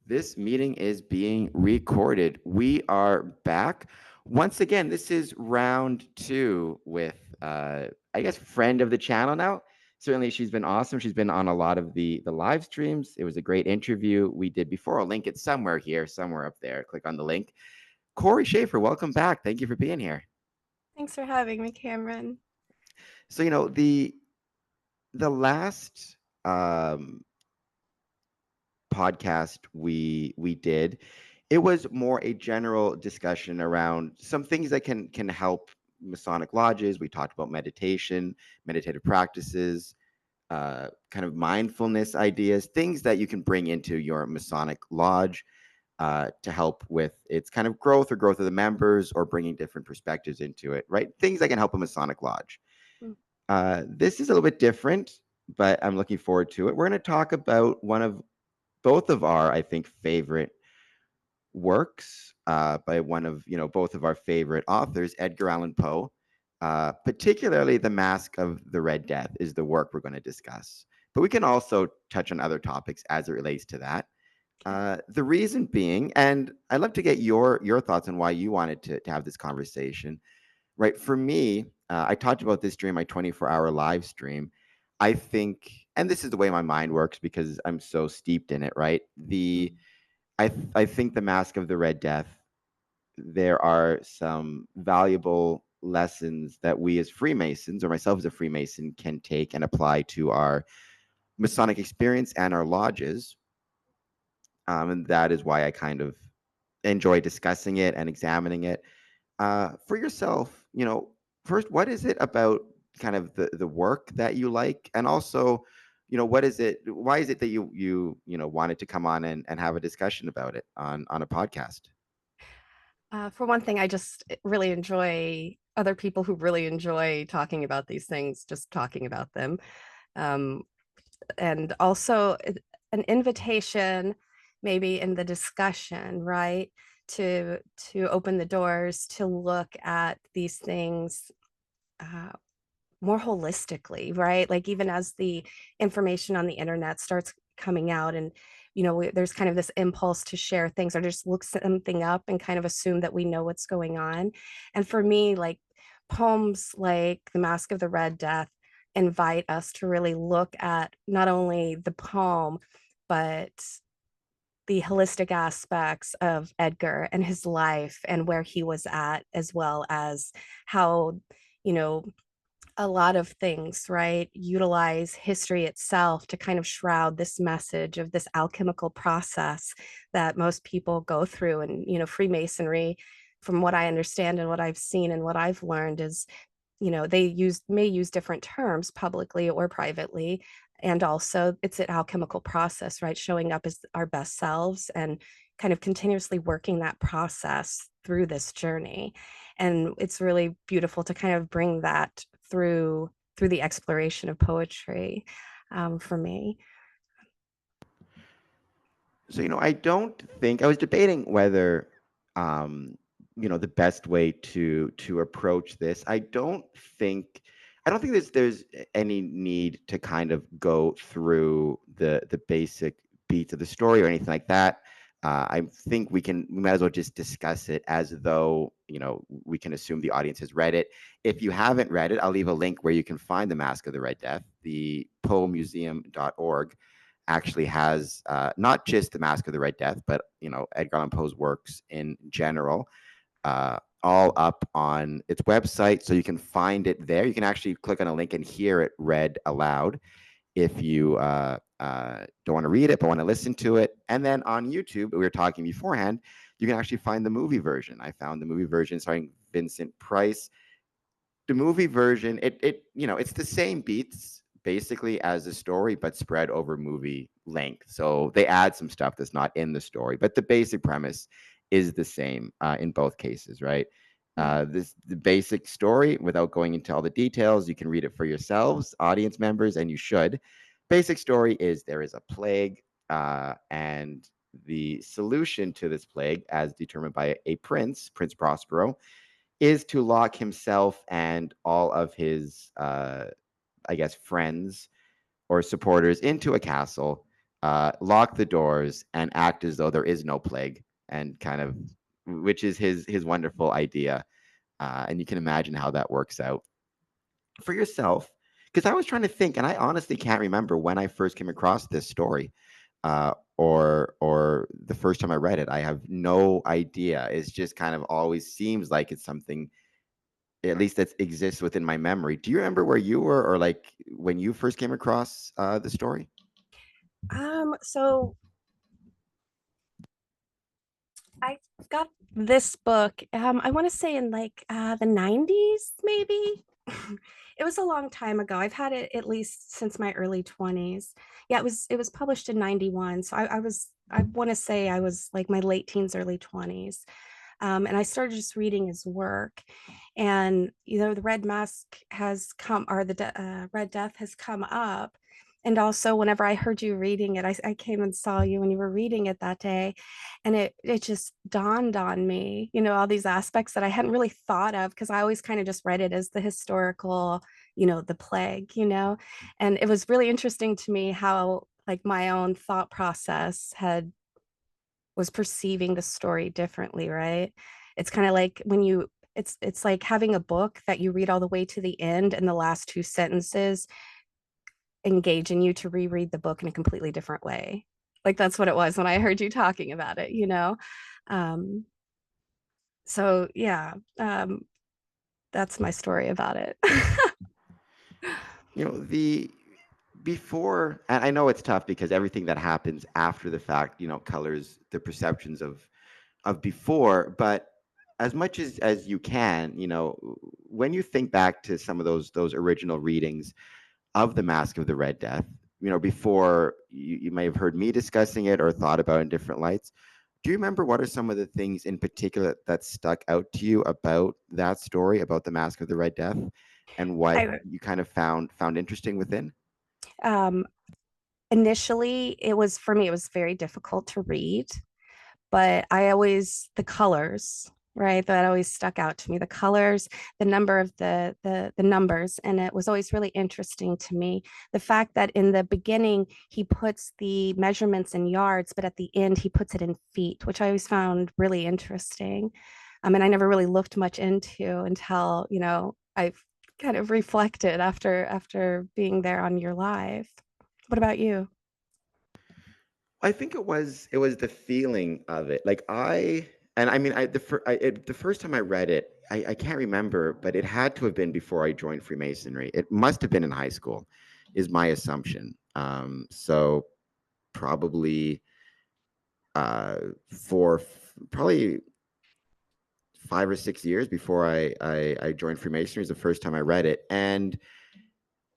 This meeting is being recorded. We are back. Once again, this is round two with, I guess, friend of the channel now. Certainly, she's been awesome. She's been on a lot of the live streams. It was a great interview we did before. I'll link it somewhere here, somewhere up there. Click on the link. Corey Schaefer, welcome back. Thank you for being here. Thanks for having me, Cameron. So, the last podcast we did, it was more a general discussion around some things that can help Masonic lodges. We talked about meditation, meditative practices, kind of mindfulness ideas, things that you can bring into your Masonic lodge to help with its kind of growth or growth of the members or bringing different perspectives into it, right? Things that can help a Masonic lodge. Mm. This is a little bit different, but I'm looking forward to it. We're going to talk about one of both of our, I think, favorite works by one of both of our favorite authors, Edgar Allan Poe. Particularly, The Masque of the Red Death is the work we're going to discuss. But we can also touch on other topics as it relates to that. Okay. The reason being, and I'd love to get your thoughts on why you wanted to have this conversation. Right, for me, I talked about this during my 24-hour live stream. I think, and this is the way my mind works because I'm so steeped in it, right? Mm. I think The Mask of the Red Death, there are some valuable lessons that we as Freemasons, or myself as a Freemason, can take and apply to our Masonic experience and our lodges. And that is why I kind of enjoy discussing it and examining it. For yourself, first, what is it about kind of the work that you like, and also, what is it? Why is it that you wanted to come on and have a discussion about it on a podcast? For one thing, I just really enjoy other people who really enjoy talking about these things, just talking about them. Um, and also an invitation, maybe in the discussion, right? To open the doors to look at these things uh, more holistically, right? Like even as the information on the internet starts coming out and there's kind of this impulse to share things or just look something up and kind of assume that we know what's going on. And for me, like poems like The Masque of the Red Death invite us to really look at not only the poem, but the holistic aspects of Edgar and his life and where he was at, as well as how, you know, a lot of things, right, utilize history itself to kind of shroud this message of this alchemical process that most people go through. And, Freemasonry, from what I understand and what I've seen and what I've learned is, they may use different terms publicly or privately. And also it's an alchemical process, right? Showing up as our best selves and kind of continuously working that process through this journey. And it's really beautiful to kind of bring that through the exploration of poetry for me. So, I don't think I was debating whether, the best way to approach this. I don't think there's any need to kind of go through the basic beats of the story or anything like that. I think we might as well just discuss it as though, we can assume the audience has read it. If you haven't read it, I'll leave a link where you can find The Mask of the Red Death. The poemuseum.org actually has not just The Mask of the Red Death, but Edgar Allan Poe's works in general, all up on its website, so you can find it there. You can actually click on a link and hear it read aloud if you don't want to read it but want to listen to it. And then on YouTube, we were talking beforehand, you can actually find the movie version. I found the movie version starring Vincent Price. The movie version, it's the same beats basically as the story, but spread over movie length. So they add some stuff that's not in the story, but the basic premise is the same in both cases, right? The basic story, without going into all the details, you can read it for yourselves, audience members, and you should. Basic story is there is a plague, and the solution to this plague, as determined by a prince, Prince Prospero, is to lock himself and all of his, I guess, friends or supporters into a castle lock the doors, and act as though there is no plague, and kind of, which is his wonderful idea. And you can imagine how that works out for yourself. Because I was trying to think, and I honestly can't remember when I first came across this story, or the first time I read it. I have no idea. It's just kind of always seems like it's something, at least that exists within my memory. Do you remember where you were, or like when you first came across the story? So I got this book, I want to say in like the 90s, maybe. It was a long time ago. I've had it at least since my early 20s. Yeah, it was published in 91. So I want to say I was like my late teens, early 20s. And I started just reading his work. And, the Red Mask has come, or the Red Death has come up. And also, whenever I heard you reading it, I came and saw you when you were reading it that day. And it just dawned on me, all these aspects that I hadn't really thought of, because I always kind of just read it as the historical, the plague, and it was really interesting to me how like my own thought process had was perceiving the story differently, right? It's kind of like when it's like having a book that you read all the way to the end, and the last two sentences engage in you to reread the book in a completely different way. Like that's what it was when I heard you talking about it. Um, so yeah, that's my story about it. The before, and I know it's tough because everything that happens after the fact, colors the perceptions of before. But as much as you can, when you think back to some of those original readings of the Masque of the Red Death, before you may have heard me discussing it or thought about it in different lights. Do you remember what are some of the things in particular that stuck out to you about that story, about the Masque of the Red Death, and what I you kind of found interesting within? um Initially it was for me, it was very difficult to read, but the colors, right? That always stuck out to me. The colors, the number of the numbers, and it was always really interesting to me. The fact that in the beginning he puts the measurements in yards, but at the end he puts it in feet, which I always found really interesting. And I never really looked much into until, I've kind of reflected after being there on your live. What about you? I think it was the feeling of it. Like and I mean, the first time I read it, I can't remember, but it had to have been before I joined Freemasonry. It must have been in high school, is my assumption. So probably for probably 5 or 6 years before I joined Freemasonry is the first time I read it, and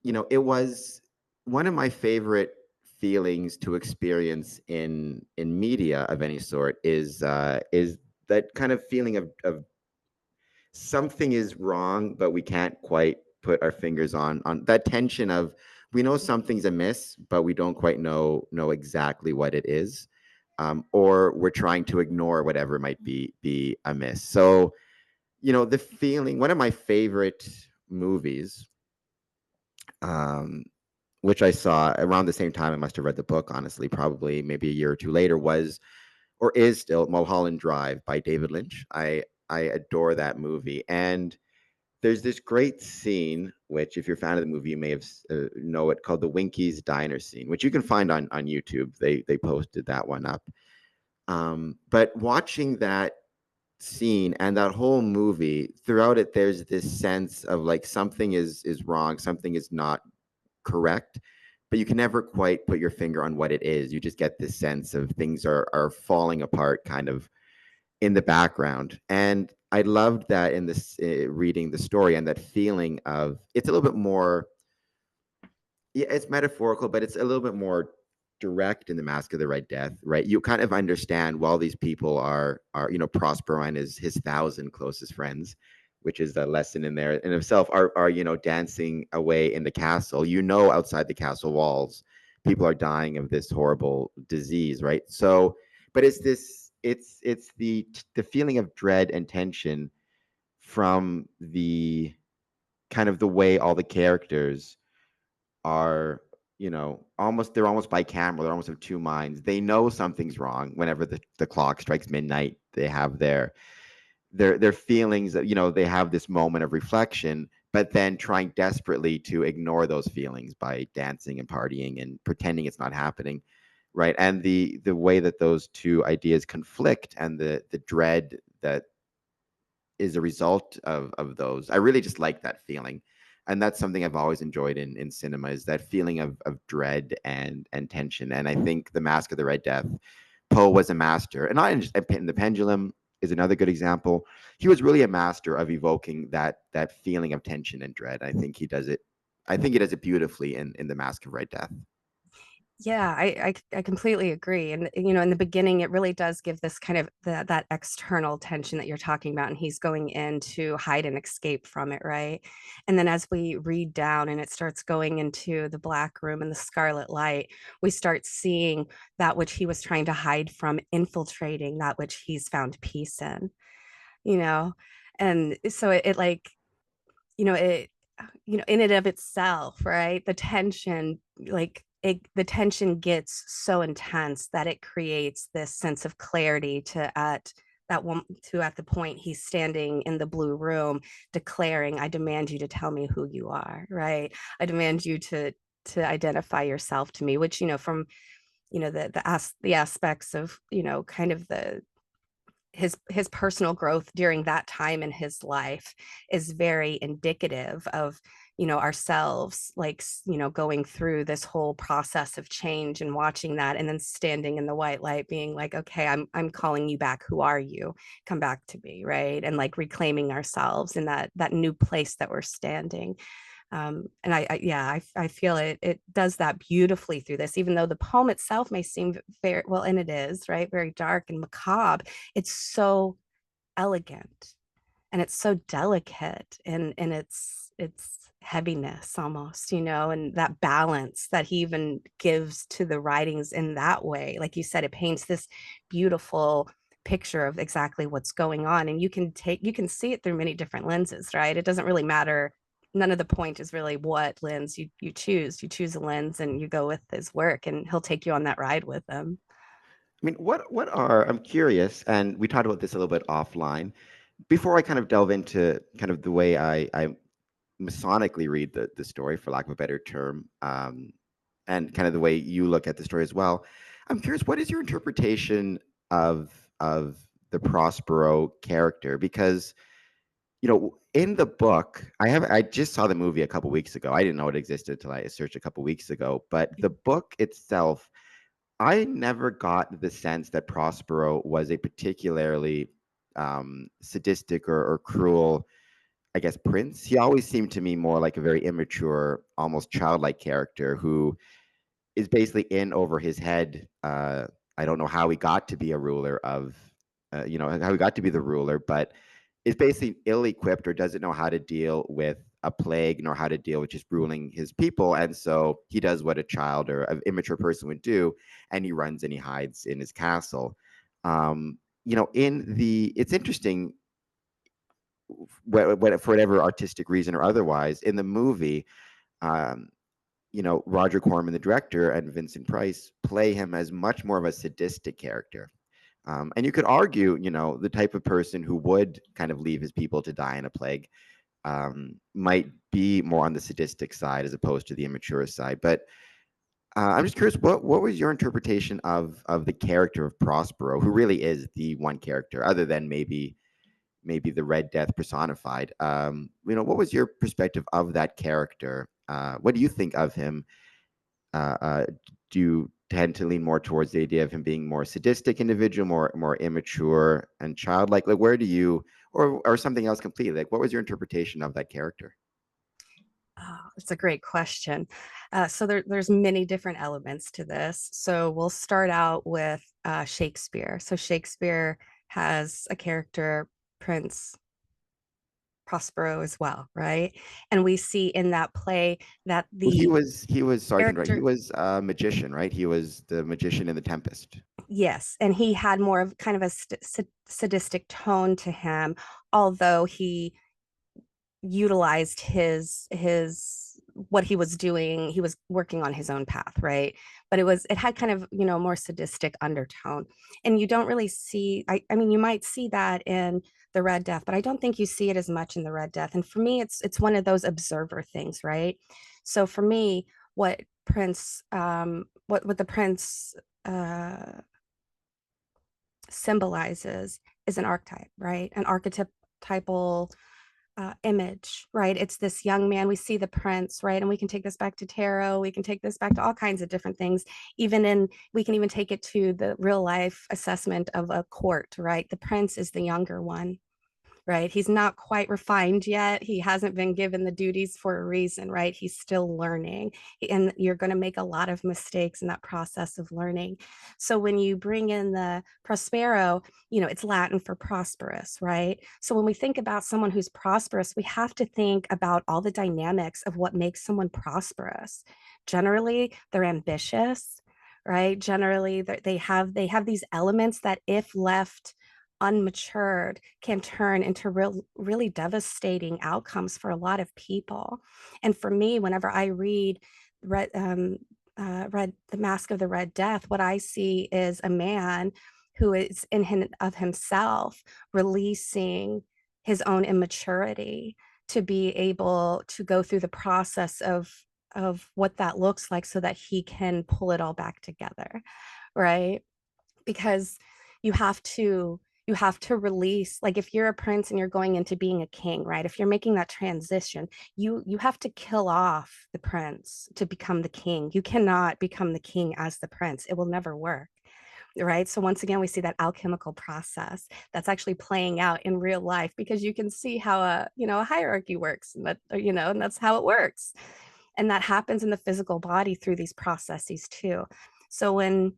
it was one of my favorite feelings to experience in media of any sort is that kind of feeling of something is wrong, but we can't quite put our fingers on that tension of we know something's amiss, but we don't quite know exactly what it is, or we're trying to ignore whatever might be amiss. So the feeling. One of my favorite movies, um, which I saw around the same time I must have read the book, honestly, probably maybe a year or two later, was or is still Mulholland Drive by David Lynch. I adore that movie, and there's this great scene, which if you're a fan of the movie, you may have know it, called the Winky's Diner scene, which you can find on YouTube. They posted that one up. But watching that scene and that whole movie, throughout it, there's this sense of like something is wrong, something is not correct, but you can never quite put your finger on what it is. You just get this sense of things are falling apart kind of in the background. And I loved that in this reading the story, and that feeling of it's a little bit more, yeah, it's metaphorical, but it's a little bit more direct in the Masque of the Red Death, right? You kind of understand while these people are Prospero and his 1,000 closest friends, which is the lesson in there in itself, are dancing away in the castle. Outside the castle walls, people are dying of this horrible disease, right? So, but it's the feeling of dread and tension from the kind of the way all the characters are, almost they're almost bicameral. They're almost of two minds. They know something's wrong whenever the clock strikes midnight. They have their feelings that they have this moment of reflection, but then trying desperately to ignore those feelings by dancing and partying and pretending it's not happening, right? And the way that those two ideas conflict and the dread that is a result of those. I really just like that feeling. And that's something I've always enjoyed in cinema, is that feeling of dread and tension. And I think The Mask of the Red Death, Poe was a master. And I just and The Pendulum is another good example. He was really a master of evoking that feeling of tension and dread. I think he does it beautifully in The Mask of Red Death. Yeah, I completely agree. And in the beginning, it really does give this kind of that external tension that you're talking about, and he's going in to hide and escape from it, right? And then as we read down and it starts going into the black room and the scarlet light, we start seeing that which he was trying to hide from infiltrating that which he's found peace in, you know? And so it like, it in and of itself, right? The tension, the tension gets so intense that it creates this sense of clarity at the point he's standing in the blue room declaring, I demand you to tell me who you are, right? I demand you to identify yourself to me, which from the aspects of kind of the his personal growth during that time in his life is very indicative of ourselves, like going through this whole process of change and watching that, and then standing in the white light being like, okay, I'm calling you back, who are you, come back to me, right? And like reclaiming ourselves in that new place that we're standing. And I feel it does that beautifully through this, even though the poem itself may seem very well, and it is, right, very dark and macabre. It's so elegant and it's so delicate in its heaviness almost, and that balance that he even gives to the writings in that way. Like you said, it paints this beautiful picture of exactly what's going on, and you can see it through many different lenses, right? It doesn't really matter. None of the point is really what lens you choose. You choose a lens and you go with his work, and he'll take you on that ride with him. I mean, I'm curious, and we talked about this a little bit offline. Before I kind of delve into kind of the way I masonically read the story, for lack of a better term, and kind of the way you look at the story as well, I'm curious, what is your interpretation of the Prospero character? Because in the book, I just saw the movie a couple weeks ago. I didn't know it existed until I searched a couple weeks ago. But the book itself, I never got the sense that Prospero was a particularly sadistic or cruel, I guess, prince. He always seemed to me more like a very immature, almost childlike character who is basically in over his head. I don't know how he got to be a ruler of, how he got to be the ruler, but is basically ill-equipped or doesn't know how to deal with a plague nor how to deal with just ruling his people. And so he does what a child or an immature person would do, and he runs and he hides in his castle. It's interesting, for whatever artistic reason or otherwise, in the movie, um, Roger Corman, the director, and Vincent Price play him as much more of a sadistic character. And you could argue, the type of person who would kind of leave his people to die in a plague might be more on the sadistic side as opposed to the immature side. But I'm just curious, what was your interpretation of the character of Prospero, who really is the one character, other than maybe the Red Death personified? What was your perspective of that character? What do you think of him? Do you tend to lean more towards the idea of him being more sadistic individual, more immature and childlike? Like, where do you, or something else completely? Like, what was your interpretation of that character? Oh, it's a great question. So there's many different elements to this. So we'll start out with Shakespeare. So Shakespeare has a character, Prince Prospero, as well, right? And we see in that play that Well, he the was he was sorry to interrupt. He character, was a magician, right? He was the magician in the Tempest. yes, and he had more of kind of a sadistic tone to him, although he utilized his what he was doing. He was working on his own path, right? But it had kind of, more sadistic undertone. And you don't really see, I mean, you might see that in the Red Death, but I don't think you see it as much in the Red Death. And for me, it's one of those observer things, right? So for me, what the prince uh symbolizes is an archetype, right? An archetypal image, right? It's this young man. We see the prince, right? And we can take this back to tarot. We can take this back to all kinds of different things. We can even take it to the real life assessment of a court, right? The prince is the younger one, right? He's not quite refined yet. He hasn't been given the duties for a reason, right? He's still learning. And you're going to make a lot of mistakes in that process of learning. So when you bring in the Prospero, it's Latin for prosperous, right? So when we think about someone who's prosperous, we have to think about all the dynamics of what makes someone prosperous. Generally, they're ambitious, right? Generally, they have these elements that, if left unmatured, can turn into really devastating outcomes for a lot of people. And for me, whenever I read The Masque of the Red Death, what I see is a man who is of himself releasing his own immaturity to be able to go through the process of what that looks like so that he can pull it all back together, right? Because you have to you have to release, like, if you're a prince and you're going into being a king, right? If you're making that transition, you have to kill off the prince to become the king. You cannot become the king as the prince. It will never work, right? So once again, we see that alchemical process that's actually playing out in real life, because you can see how a hierarchy works, and that's how it works. And that happens in the physical body through these processes too. So when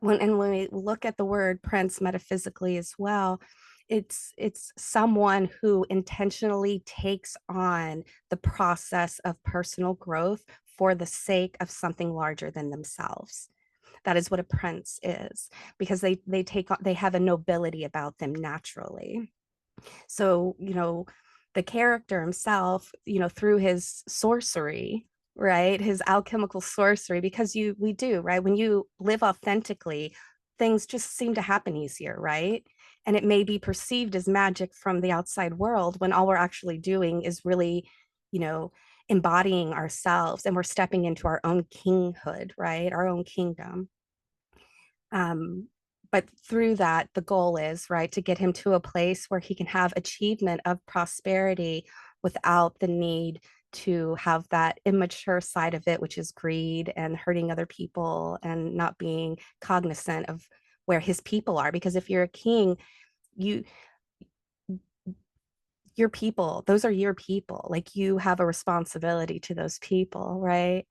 we look at the word prince metaphysically as well, it's someone who intentionally takes on the process of personal growth for the sake of something larger than themselves. That is what a prince is, because they have a nobility about them naturally. So, the character himself, through his sorcery, right? His alchemical sorcery, because we do, right? When you live authentically, things just seem to happen easier, right? And it may be perceived as magic from the outside world, when all we're actually doing is really, you know, embodying ourselves, and we're stepping into our own kinghood, right? Our own kingdom. Um, but through that, the goal is, right, to get him to a place where he can have achievement of prosperity without the need to have that immature side of it, which is greed and hurting other people and not being cognizant of where his people are. Because if you're a king, you your people, those are your people. Like, you have a responsibility to those people, right?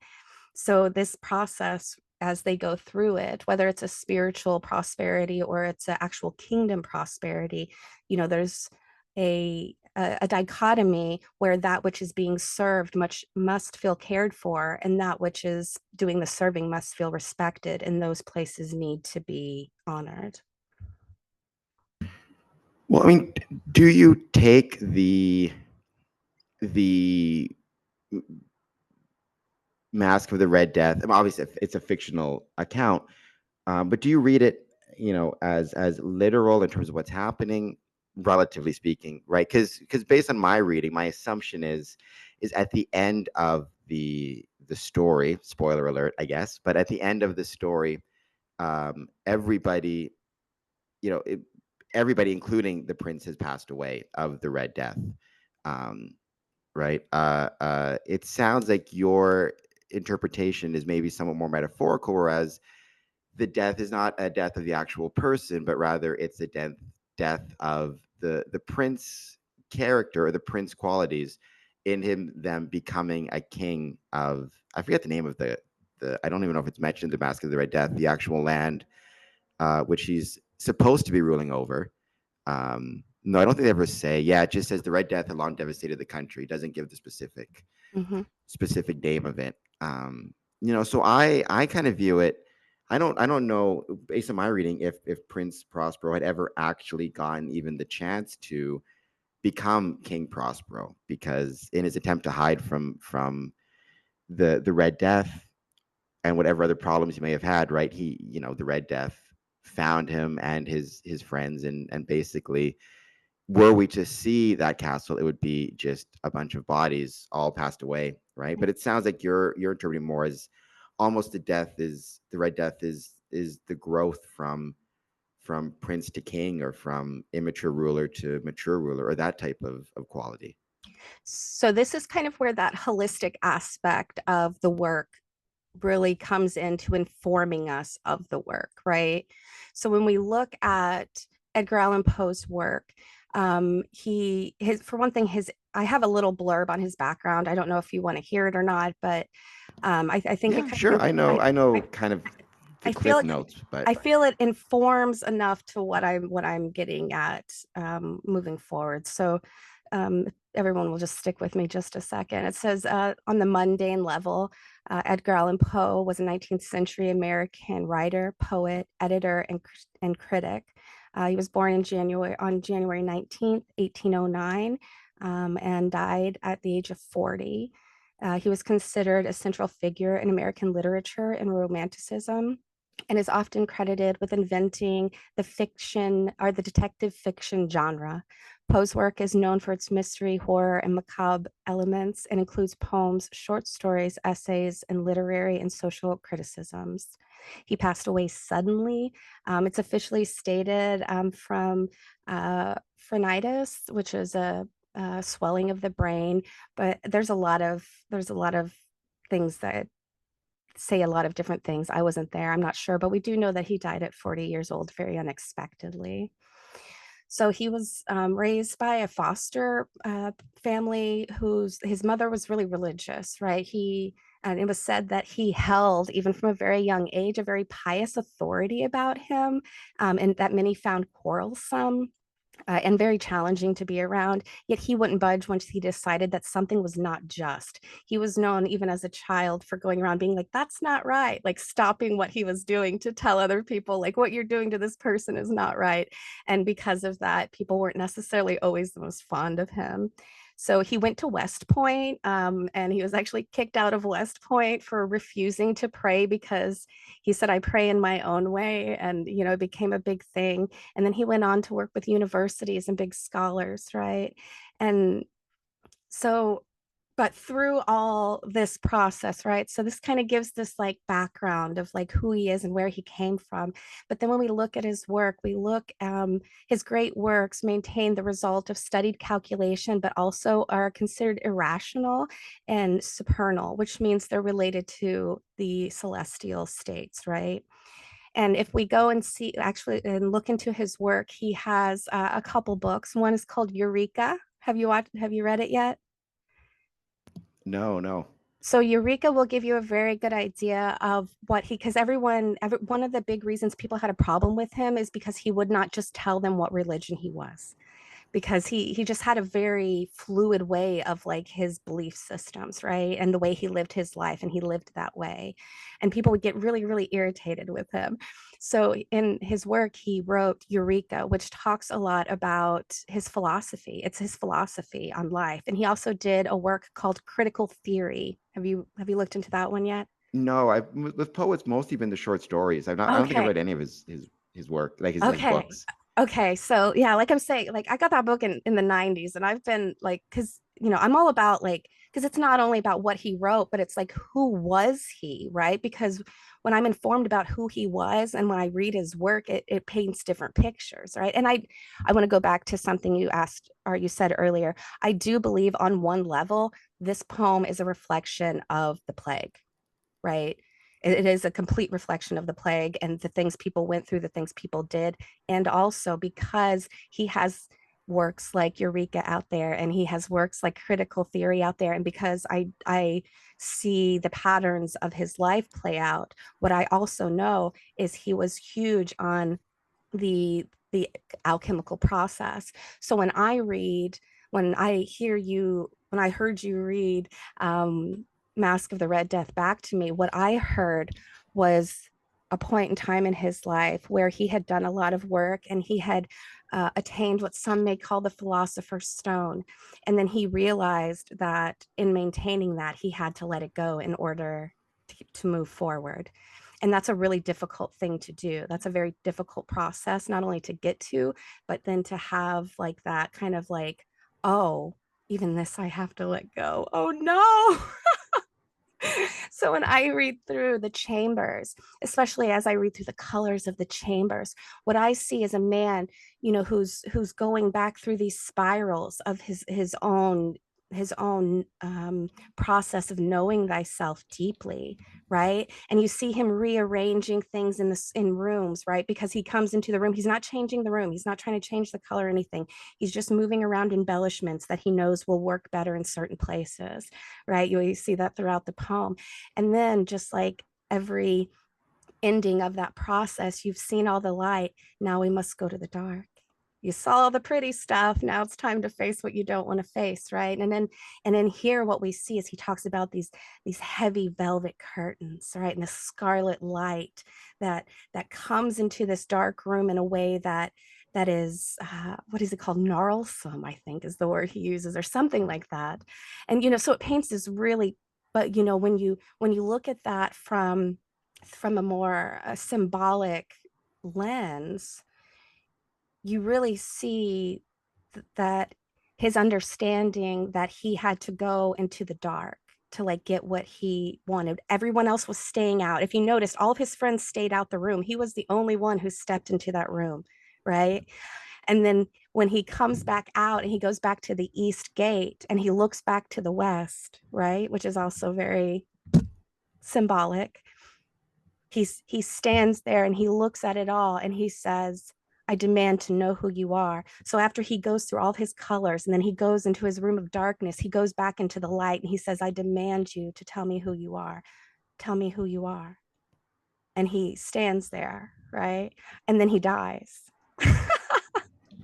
So this process, as they go through it, whether it's a spiritual prosperity or it's an actual kingdom prosperity, there's a dichotomy where that which is being served much must feel cared for, and that which is doing the serving must feel respected, and those places need to be honored. Well, I mean, do you take the Mask of the Red Death? I mean, obviously, it's a fictional account, but do you read it, as literal in terms of what's happening, relatively speaking, right? Because based on my reading, my assumption is at the end of the story, spoiler alert, I guess, but at the end of the story, everybody, you know, it, everybody, including the prince, has passed away of the Red Death. Um, right? It sounds like your interpretation is maybe somewhat more metaphorical, whereas the death is not a death of the actual person, but rather it's a death of the prince character, or the prince qualities in him, them becoming a king of, I forget the name of the I don't even know if it's mentioned in the Masque of the Red Death, the actual land, which he's supposed to be ruling over. No, I don't think they ever say. Yeah, it just says the Red Death had long devastated the country. It doesn't give the Mm-hmm. specific name of it. So I kind of view it. I don't know, based on my reading, if Prince Prospero had ever actually gotten even the chance to become King Prospero, because in his attempt to hide from the Red Death and whatever other problems he may have had, right? He, the Red Death found him and his friends, and basically, were we to see that castle, it would be just a bunch of bodies all passed away, right? But it sounds like you're interpreting more as almost the Red Death is the growth from prince to king, or from immature ruler to mature ruler, or that type of quality. So this is kind of where that holistic aspect of the work really comes into informing us of the work, right? So when we look at Edgar Allan Poe's work, for one thing, I have a little blurb on his background. I don't know if you want to hear it or not, but I think it Yeah, kind sure. of, I know I, kind of the I feel cliff it notes, but I feel it informs enough to what I'm getting at moving forward. So everyone will just stick with me just a second. It says on the mundane level, Edgar Allan Poe was a 19th century American writer, poet, editor, and critic. He was born on January 19th, 1809, and died at the age of 40. He was considered a central figure in American literature and Romanticism, and is often credited with inventing the fiction or the detective fiction genre. Poe's work is known for its mystery, horror, and macabre elements, and includes poems, short stories, essays, and literary and social criticisms. He passed away suddenly. It's officially stated from phrenitis, which is a swelling of the brain, but there's a lot of things that say a lot of different things. I wasn't there, I'm not sure, but we do know that he died at 40 years old very unexpectedly. So he was raised by a foster family whose his mother was really religious, right? And it was said that he held, even from a very young age, a very pious authority about him, and that many found quarrelsome and very challenging to be around. Yet he wouldn't budge once he decided that something was not just. He was known even as a child for going around being like, that's not right, like stopping what he was doing to tell other people, like, what you're doing to this person is not right. And because of that, people weren't necessarily always the most fond of him. So he went to West Point, and he was actually kicked out of West Point for refusing to pray because he said, I pray in my own way. And, it became a big thing. And then he went on to work with universities and big scholars, right? And so, but through all this process, right? So this kind of gives this like background of like who he is and where he came from. But then when we look at his work, we look his great works maintain the result of studied calculation, but also are considered irrational and supernal, which means they're related to the celestial states, right? And if we go and see actually and look into his work, he has a couple books. One is called Eureka. Have you read it yet? no, no. So Eureka will give you a very good idea of because one of the big reasons people had a problem with him is because he would not just tell them what religion he was, because he just had a very fluid way of like his belief systems, right? And the way he lived his life, and he lived that way. And people would get really, really irritated with him. So in his work, he wrote Eureka, which talks a lot about his philosophy. It's his philosophy on life. And he also did a work called Critical Theory. Have you looked into that one yet? No, with Poe, it's mostly been the short stories. I don't think I've Okay. read any of his work, like his Okay. books. Okay. So yeah, like I'm saying, like I got that book in the 90s, and I've been like, because I'm all about like, because it's not only about what he wrote, but it's like who was he, right? Because when I'm informed about who he was and when I read his work, it paints different pictures, right? And I want to go back to something you asked or you said earlier. I do believe on one level, this poem is a reflection of the plague, right? It is a complete reflection of the plague and the things people went through, the things people did. And also because he has works like Eureka out there, and he has works like Critical Theory out there, and because I see the patterns of his life play out, what I also know is he was huge on the alchemical process. So when I heard you read Masque of the Red Death back to me, what I heard was a point in time in his life where he had done a lot of work and he had attained what some may call the philosopher's stone. And then he realized that in maintaining that, he had to let it go in order to move forward. And that's a really difficult thing to do. That's a very difficult process, not only to get to, but then to have like that kind of like, oh, even this I have to let go. Oh no. So when I read through the chambers, especially as I read through the colors of the chambers, what I see is a man, who's going back through these spirals of his own process of knowing thyself deeply, right? And you see him rearranging things in rooms, right? Because he comes into the room, he's not changing the room, he's not trying to change the color or anything. He's just moving around embellishments that he knows will work better in certain places, right? You see that throughout the poem. And then just like every ending of that process, you've seen all the light. Now we must go to the dark. You saw all the pretty stuff. Now it's time to face what you don't want to face, right? And then here what we see is he talks about these heavy velvet curtains, right? And the scarlet light that comes into this dark room in a way that is what is it called, gnarlsome, I think is the word he uses, or something like that. And so it paints this really, but when you look at that from a more symbolic lens, you really see that his understanding that he had to go into the dark to like get what he wanted. Everyone else was staying out. If you noticed, all of his friends stayed out the room. He was the only one who stepped into that room, right? And then when he comes back out and he goes back to the east gate and he looks back to the west, right, which is also very symbolic, he stands there and he looks at it all and he says, I demand to know who you are. So after he goes through all his colors and then he goes into his room of darkness, he goes back into the light and he says, I demand you to tell me who you are. Tell me who you are. And he stands there, right? And then he dies.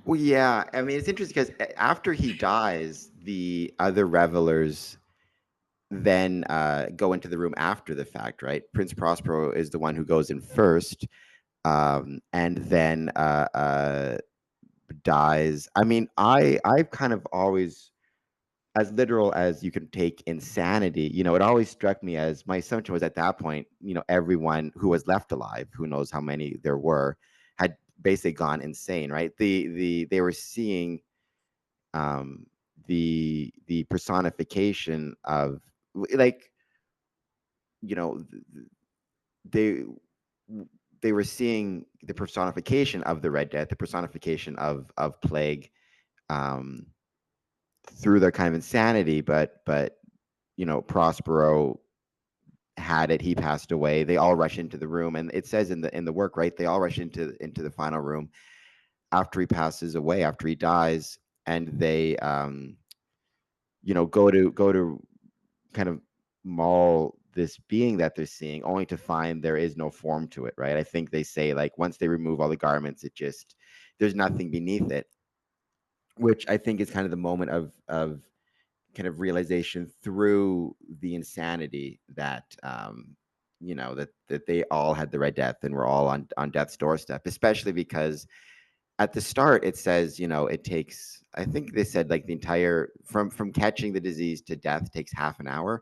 Well, yeah. I mean, it's interesting because after he dies, the other revelers then go into the room after the fact, right? Prince Prospero is the one who goes in first, and then dies. I mean, I've kind of always, as literal as you can take insanity, it always struck me as my assumption was at that point, everyone who was left alive, who knows how many there were, had basically gone insane, right? They were seeing um the personification of, like, you know they they were seeing the personification of the Red Death, the personification of plague, um through their kind of insanity. But Prospero had it. He passed away. They all rush into the room, and it says in the work, right? They all rush into the final room after he passes away, after he dies, and they go to kind of maul this being that they're seeing, only to find there is no form to it, right? I think they say, like, once they remove all the garments, it just, there's nothing beneath it, which I think is kind of the moment of kind of realization through the insanity that that they all had the Red Death and were all on death's doorstep, especially because at the start it says, it takes, I think they said, like, the entire, from catching the disease to death takes half an hour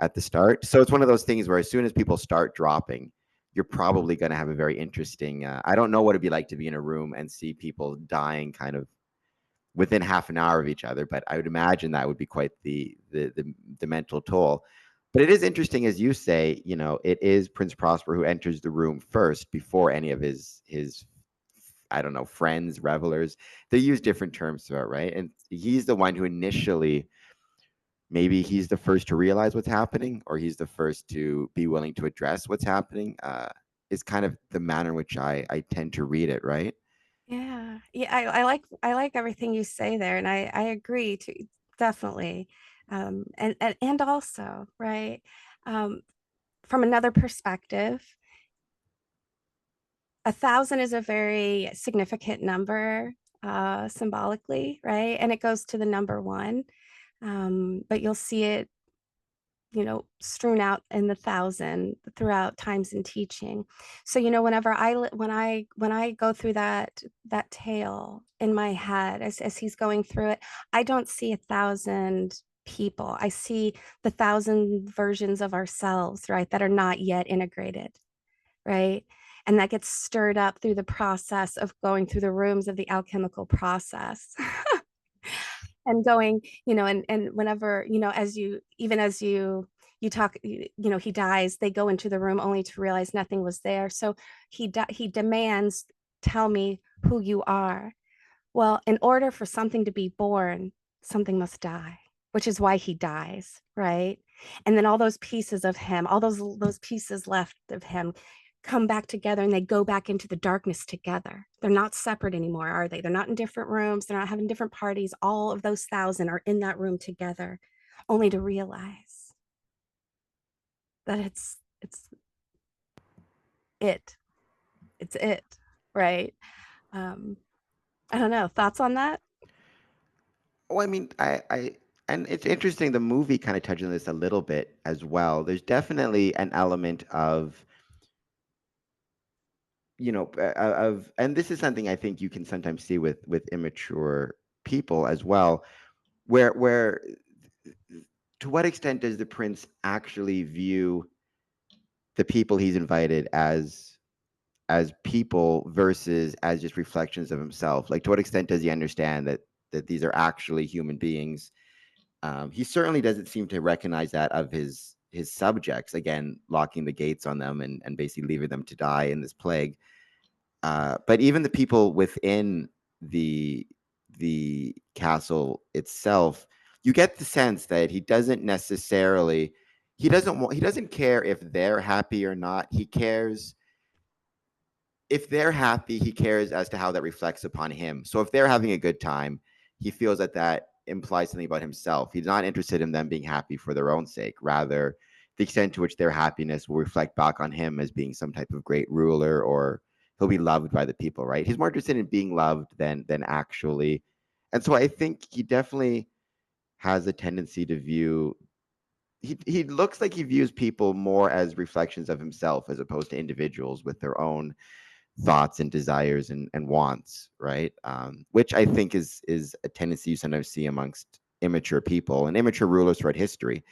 at the start. So it's one of those things where as soon as people start dropping, you're probably going to have a very interesting, I don't know what it'd be like to be in a room and see people dying kind of within half an hour of each other, but I would imagine that would be quite the mental toll. But it is interesting, as you say, it is Prince Prosper who enters the room first before any of his I don't know, friends, revelers. They use different terms for it, right? And he's the one who initially, maybe he's the first to realize what's happening, or he's the first to be willing to address what's happening. Is kind of the manner in which I tend to read it, right? Yeah, I like everything you say there, and I agree to definitely. And also, right, um, from another perspective, 1,000 is a very significant number symbolically, right? And it goes to the number one. But you'll see it strewn out in the thousand throughout times in teaching. So, whenever when I go through that tale in my head as he's going through it, I don't see a thousand people. I see the thousand versions of ourselves, right, that are not yet integrated, right? And that gets stirred up through the process of going through the rooms of the alchemical process. And going, and whenever, as you talk, he dies, they go into the room only to realize nothing was there. So he demands, tell me who you are. Well, in order for something to be born, something must die, which is why he dies, right? And then all those pieces of him, all those pieces left of him come back together, and they go back into the darkness together. They're not separate anymore, are they? They're not in different rooms, they're not having different parties. All of those thousand are in that room together, only to realize that it it's it, right? um I don't know, thoughts on that? Well, I mean, and it's interesting. The movie kind of touches on this a little bit as well. There's definitely an element of, and this is something I think you can sometimes see with immature people as well, where to what extent does the prince actually view the people he's invited as people versus as just reflections of himself? Like, to what extent does he understand that these are actually human beings? He certainly doesn't seem to recognize that of his subjects. Again, locking the gates on them and basically leaving them to die in this plague. But even the people within the the castle itself, you get the sense that he doesn't necessarily he doesn't care if they're happy or not. He cares if they're happy, he cares as to how that reflects upon him. So if they're having a good time, he feels that that implies something about himself. He's not interested in them being happy for their own sake. Rather, the extent to which their happiness will reflect back on him as being some type of great ruler, or he'll be loved by the people, right? He's more interested in being loved than actually. And so I think he definitely has a tendency to view he looks like he views people more as reflections of himself as opposed to individuals with their own thoughts and desires and wants, right? Which I think is a tendency you sometimes see amongst immature people and immature rulers throughout history.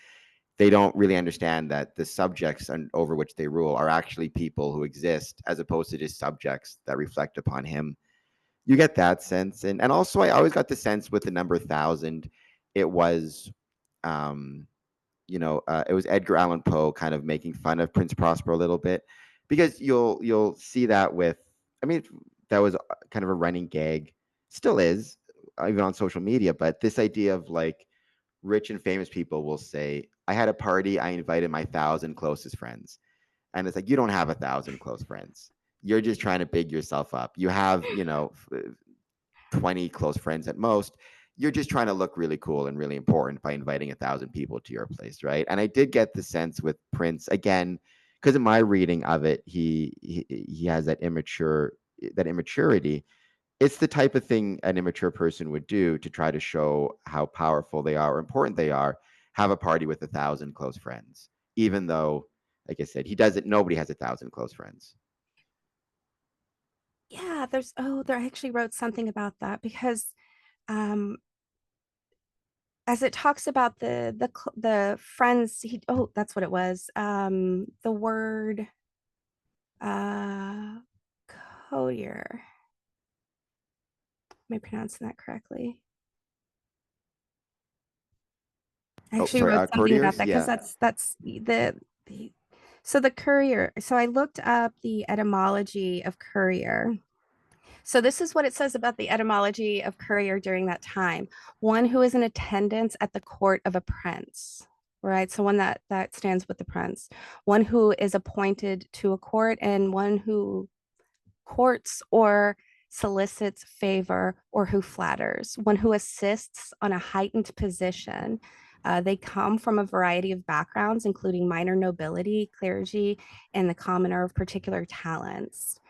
They don't really understand that the subjects over which they rule are actually people who exist, as opposed to just subjects that reflect upon him. You get that sense, and also I always got the sense with the number 1,000, it was um, it was Edgar Allan Poe kind of making fun of Prince Prospero a little bit, because you'll see that with, I mean, that was kind of a running gag, still is, even on social media. But this idea of like rich and famous people will say, "I had a party, I invited my 1,000 closest friends," and it's like, you don't have 1,000 close friends. You're just trying to big yourself up. You have 20 close friends at most. You're just trying to look really cool and really important by inviting 1,000 people to your place, right? And I did get the sense with Prince again, because in my reading of it, he has that immaturity. It's the type of thing an immature person would do to try to show how powerful they are or important they are. Have a party with 1,000 close friends, even though, like I said, he doesn't. Nobody has 1,000 close friends. Yeah, there I actually wrote something about that because um as it talks about the friends, that's what it was. The word uh courier. Am I pronouncing that correctly? I Oh, actually sorry, wrote something about courtiers. that because Yeah. that's the so the courier. So I looked up the etymology of courier. So this is what it says about the etymology of courier during that time. One who is in attendance at the court of a prince, right? So one that stands with the prince. One who is appointed to a court, and one who courts or solicits favor, or who flatters. One who assists on a heightened position. They come from a variety of backgrounds, including minor nobility, clergy, and the commoner of particular talents.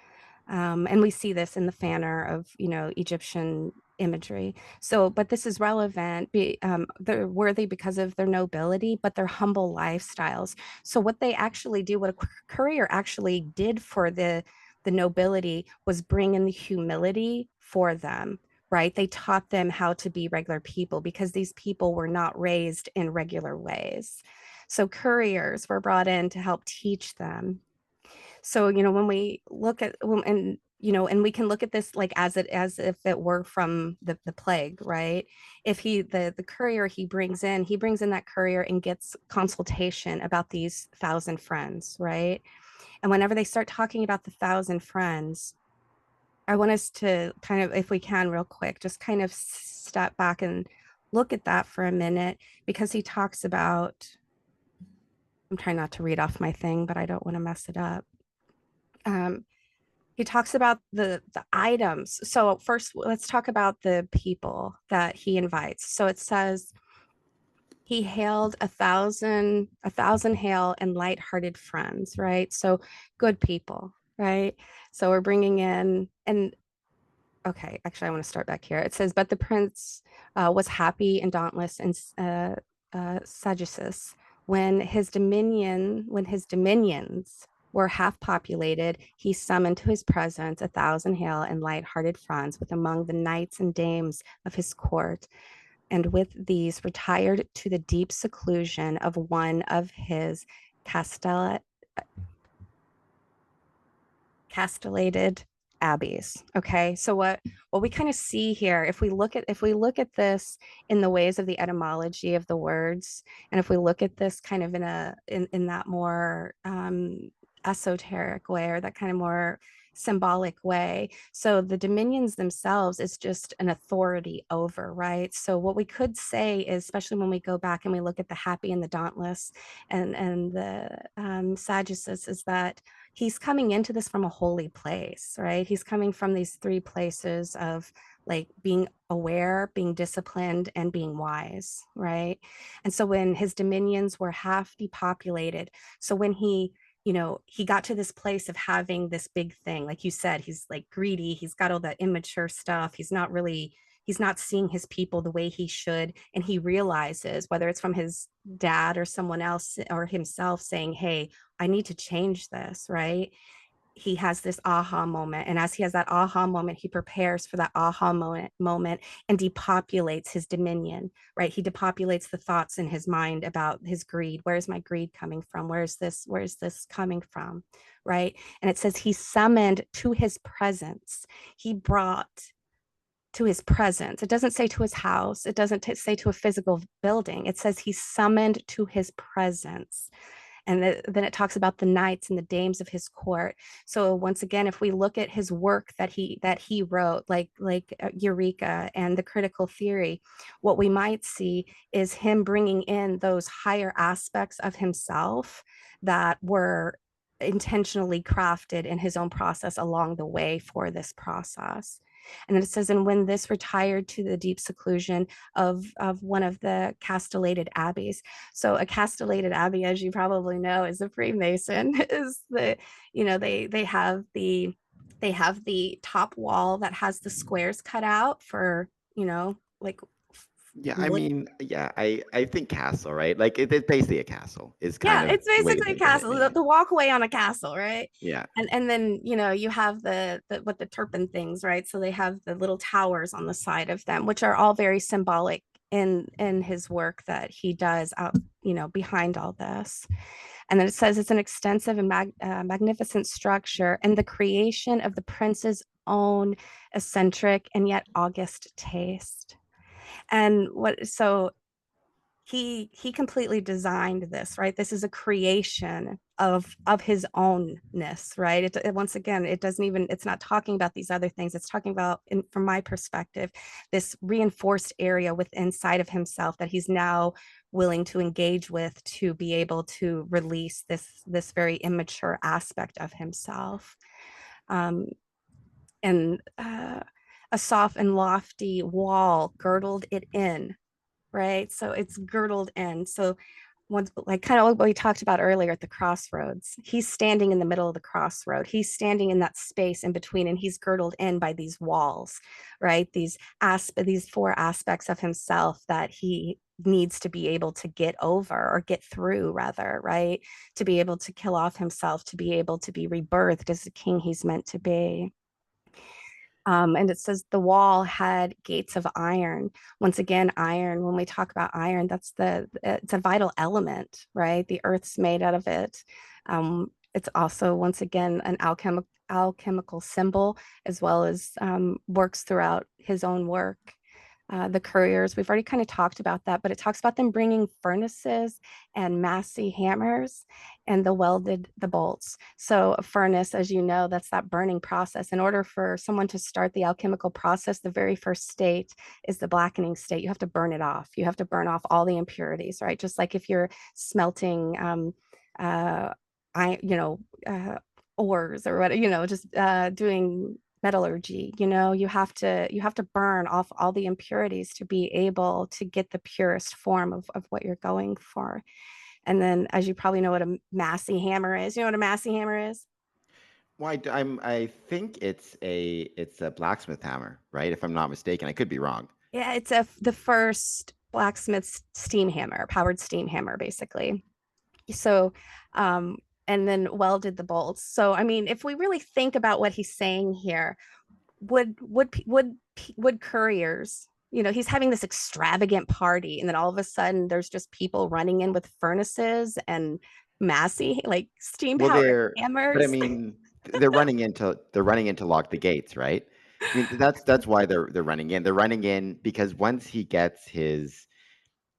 And we see this in the Fanner of, Egyptian imagery. So, but this is relevant. They're worthy because of their nobility, but their humble lifestyles. So, what they actually do, what a courier actually did for the nobility, was bring in the humility for them. Right? They taught them how to be regular people because these people were not raised in regular ways. So, couriers were brought in to help teach them. So, when we look at and and we can look at this like as if it were from the plague, right? If the courier he brings in that courier and gets consultation about these thousand friends, right? And whenever they start talking about the thousand friends, I want us to kind of, if we can, real quick, just kind of step back and look at that for a minute, because he talks about, I'm trying not to read off my thing, but I don't want to mess it up. Um, he talks about the items. So first, let's talk about the people that he invites. So it says he hailed a thousand hail and lighthearted friends, right? So good people, right? So we're bringing in, and okay, actually, I want to start back here. It says, but the prince was happy and dauntless and sagacious when his dominions were half populated. He summoned to his presence 1,000 hale and light-hearted franz with among the knights and dames of his court, and with these retired to the deep seclusion of one of his castella castellated abbeys. Okay, so what we kind of see here, if we look at this in the ways of the etymology of the words, and if we look at this kind of in that more esoteric way, or that kind of more symbolic way. So the dominions themselves is just an authority over, right? So what we could say is, especially when we go back and we look at the happy and the dauntless and the Sadducees, is that he's coming into this from a holy place, right? He's coming from these three places of like being aware, being disciplined, and being wise, right? And so when his dominions were half depopulated, so when he got to this place of having this big thing, like you said, he's like greedy, he's got all the immature stuff, he's not seeing his people the way he should, and he realizes, whether it's from his dad or someone else or himself saying, hey, I need to change this, right? He has this aha moment. And as he has that aha moment, he prepares for that aha moment and depopulates his dominion, right? He depopulates the thoughts in his mind about his greed. Where's my greed coming from? Where's this coming from? Right. And it says he summoned to his presence. He brought to his presence. It doesn't say to his house. It doesn't say to a physical building. It says he summoned to his presence. And then it talks about the knights and the dames of his court. So once again, if we look at his work that he wrote, like Eureka and the Critical Theory, what we might see is him bringing in those higher aspects of himself that were intentionally crafted in his own process along the way for this process. And then it says, and when this retired to the deep seclusion of one of the castellated abbeys. So a castellated abbey, as you probably know, is a Freemason. Is the, they have the top wall that has the squares cut out for, like Yeah, I mili- mean, yeah, I think castle, right? Like it's basically a castle is kind yeah, of it's the way to basically a think of it. castle, Yeah. the walkway on a castle, right? Yeah. And then you have the turpin things, right? So they have the little towers on the side of them, which are all very symbolic in his work that he does out, behind all this. And then it says it's an extensive and magnificent structure and the creation of the prince's own eccentric and yet august taste. And what so he completely designed this, right? This is a creation of his ownness, right? Once again, it doesn't even, it's not talking about these other things. It's talking about, from my perspective, this reinforced area within inside of himself that he's now willing to engage with to be able to release this very immature aspect of himself. And a soft and lofty wall girdled it in, right? So it's girdled in. So once, like kind of what we talked about earlier at the crossroads. He's standing in the middle of the crossroad. He's standing in that space in between, and he's girdled in by these walls, right? These four aspects of himself that he needs to be able to get over or get through, rather, right? To be able to kill off himself, to be able to be rebirthed as the king he's meant to be. And it says the wall had gates of iron. Once again, iron, when we talk about iron, it's a vital element, right? The earth's made out of it. It's also, once again, an alchemical symbol, as well as works throughout his own work. The couriers, we've already kind of talked about that, but it talks about them bringing furnaces and massy hammers, and the bolts. So a furnace, as you know, that's that burning process. In order for someone to start the alchemical process, the very first state is the blackening state. You have to burn it off. You have to burn off all the impurities, right? Just like if you're smelting I, you know, ores or what, just doing metallurgy. You have to burn off all the impurities to be able to get the purest form of what you're going for. And then, as you probably know what a massey hammer is. You know what a massey hammer is? Well, I think it's a blacksmith hammer, right? If I'm not mistaken, I could be wrong. Yeah, it's the first blacksmith's steam hammer, powered steam hammer, basically. So, and then welded the bolts. So, I mean, if we really think about what he's saying here, would couriers, he's having this extravagant party, and then all of a sudden there's just people running in with furnaces and massy, like steam Well, powered but I hammers. mean, they're running in to lock the gates, right? I mean, that's why they're running in. They're running in because once he gets his,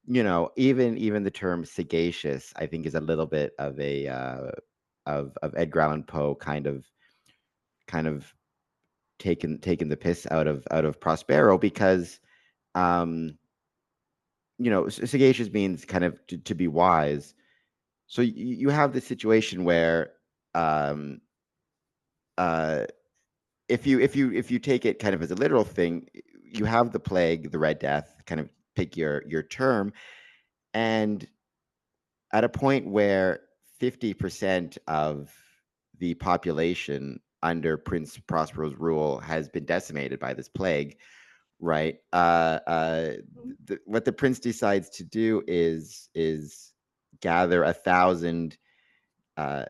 even the term sagacious, I think is a little bit of a of Edgar Allan Poe kind of taking the piss out of Prospero because um sagacious means kind of to be wise. So you have this situation where um uh if you take it kind of as a literal thing, you have the plague, the Red Death, kind of pick your term, and at a point where 50% of the population under Prince Prospero's rule has been decimated by this plague, right? What the prince decides to do is gather 1,000 uh,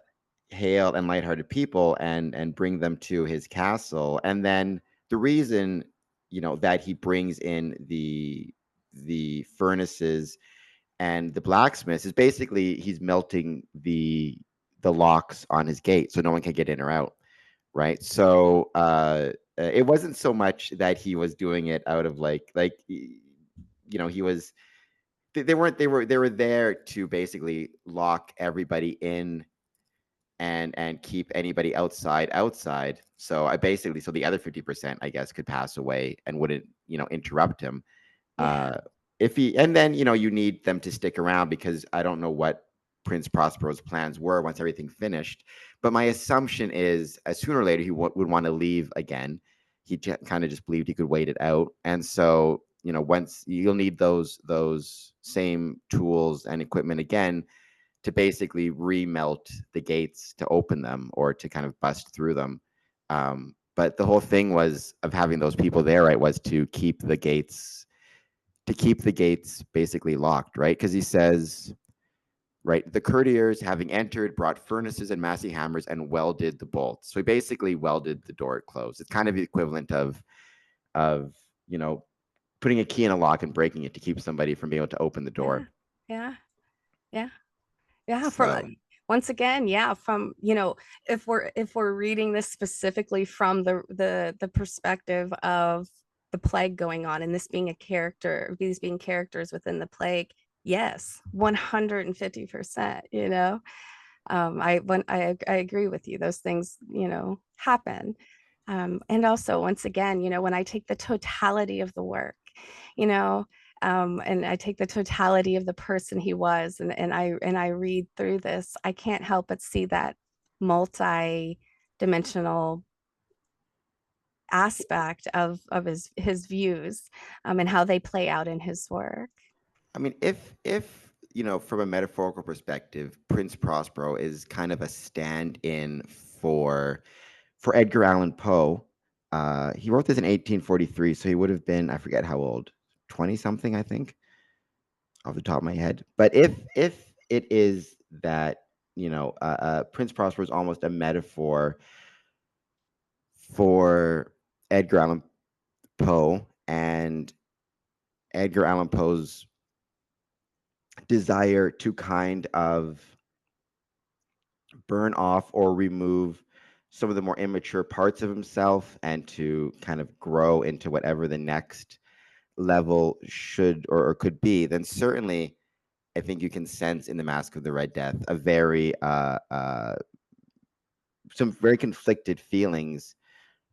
hale and lighthearted people and bring them to his castle. And then the reason, that he brings in the furnaces and the blacksmiths is basically he's melting the locks on his gate so no one can get in or out, right? So it wasn't so much that he was doing it out of he was they were there to basically lock everybody in and keep anybody outside. So so the other 50%, I guess, could pass away and wouldn't, interrupt him. Yeah. Uh if he and then, you need them to stick around because I don't know what Prince Prospero's plans were once everything finished. But my assumption is sooner or later he would want to leave again. He kind of just believed he could wait it out. And so, once you'll need those same tools and equipment again to basically remelt the gates to open them or to kind of bust through them. But the whole thing was of having those people there, right, was to keep the gates basically locked, right? Because he says, right, the courtiers having entered brought furnaces and massy hammers and welded the bolts. So he basically welded the door closed. It's kind of the equivalent of putting a key in a lock and breaking it to keep somebody from being able to open the Yeah. door. Yeah. Yeah. Yeah, So once again, yeah, from, if we're reading this specifically from the perspective of the plague going on, and these being characters within the plague, yes, 150%, I agree with you. Those things, happen. And also, once again, when I take the totality of the work, you know, and I take the totality of the person he was, and I read through this, I can't help but see that multi-dimensional aspect of his views, and how they play out in his work. I mean, if from a metaphorical perspective, Prince Prospero is kind of a stand-in for Edgar Allan Poe. He wrote this in 1843, so he would have been, I forget how old, 20 something, I think, off the top of my head. But if it is that, Prince Prospero is almost a metaphor for Edgar Allan Poe and Edgar Allan Poe's desire to kind of burn off or remove some of the more immature parts of himself and to kind of grow into whatever the next level should or could be, then certainly I think you can sense in the Mask of the Red Death a very some very conflicted feelings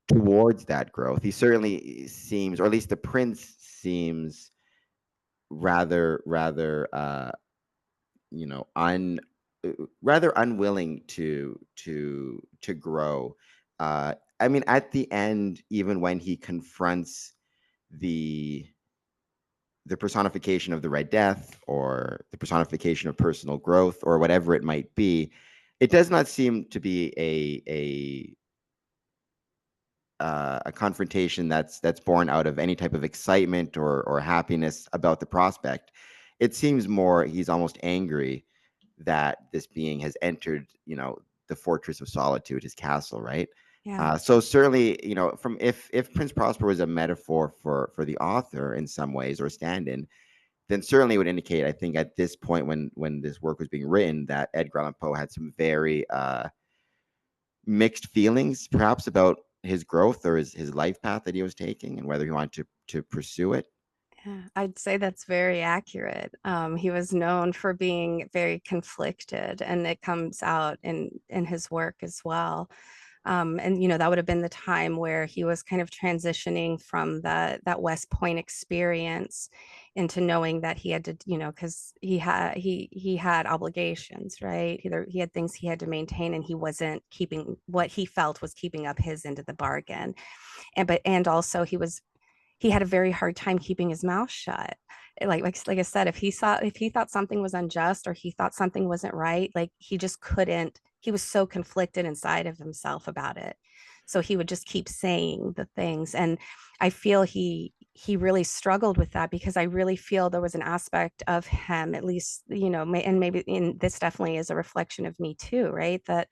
towards that growth. He certainly seems, or at least the prince seems rather you know un rather unwilling to grow. I mean, at the end, even when he confronts the the personification of the Red Death or the personification of personal growth or whatever it might be, it does not seem to be a confrontation that's born out of any type of excitement or happiness about the prospect. It seems more he's almost angry that this being has entered, the fortress of solitude, his castle, right? Yeah. So certainly, from if Prince Prosper was a metaphor for the author in some ways or a stand-in, then certainly it would indicate, I think, at this point when this work was being written, that Edgar Allan Poe had some very mixed feelings, perhaps about his growth or his life path that he was taking and whether he wanted to pursue it. Yeah, I'd say that's very accurate. He was known for being very conflicted, and it comes out in his work as well. And that would have been the time where he was kind of transitioning from that West Point experience into knowing that he had to, because he had obligations, right? He had things he had to maintain, and he wasn't keeping what he felt was keeping up his end of the bargain. And also he had a very hard time keeping his mouth shut. Like I said, if he thought something was unjust or he thought something wasn't right, like he just couldn't. He was so conflicted inside of himself about it. So he would just keep saying the things, and I feel he really struggled with that because I really feel there was an aspect of him, at least, and maybe in this definitely is a reflection of me too, right? That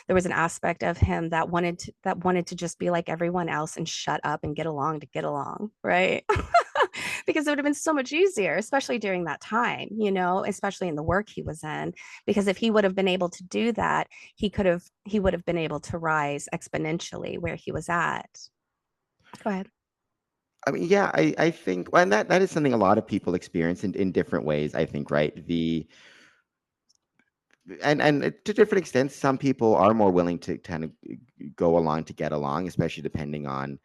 there was an aspect of him that wanted to just be like everyone else and shut up and get along to get along, right? Because it would have been so much easier, especially during that time, especially in the work he was in. Because if he would have been able to do that, he would have been able to rise exponentially where he was at. Go ahead. I mean, yeah, I think, well, and that is something a lot of people experience in different ways, I think, right? And to different extents, some people are more willing to kind of go along to get along, especially depending on,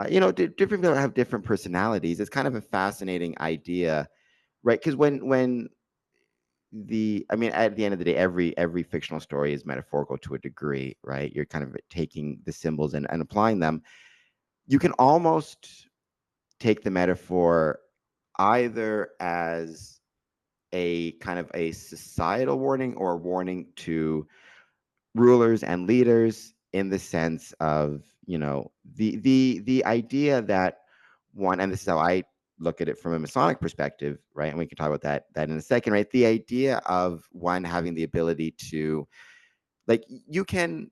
different people have different personalities. It's kind of a fascinating idea, right? Because when I mean, at the end of the day, every fictional story is metaphorical to a degree, right? You're kind of taking the symbols and applying them. You can almost take the metaphor either as a kind of a societal warning or a warning to rulers and leaders, in the sense of, the idea that one, and this is how I look at it from a Masonic perspective, right? And we can talk about that in a second, right? The idea of one having the ability to, like, you can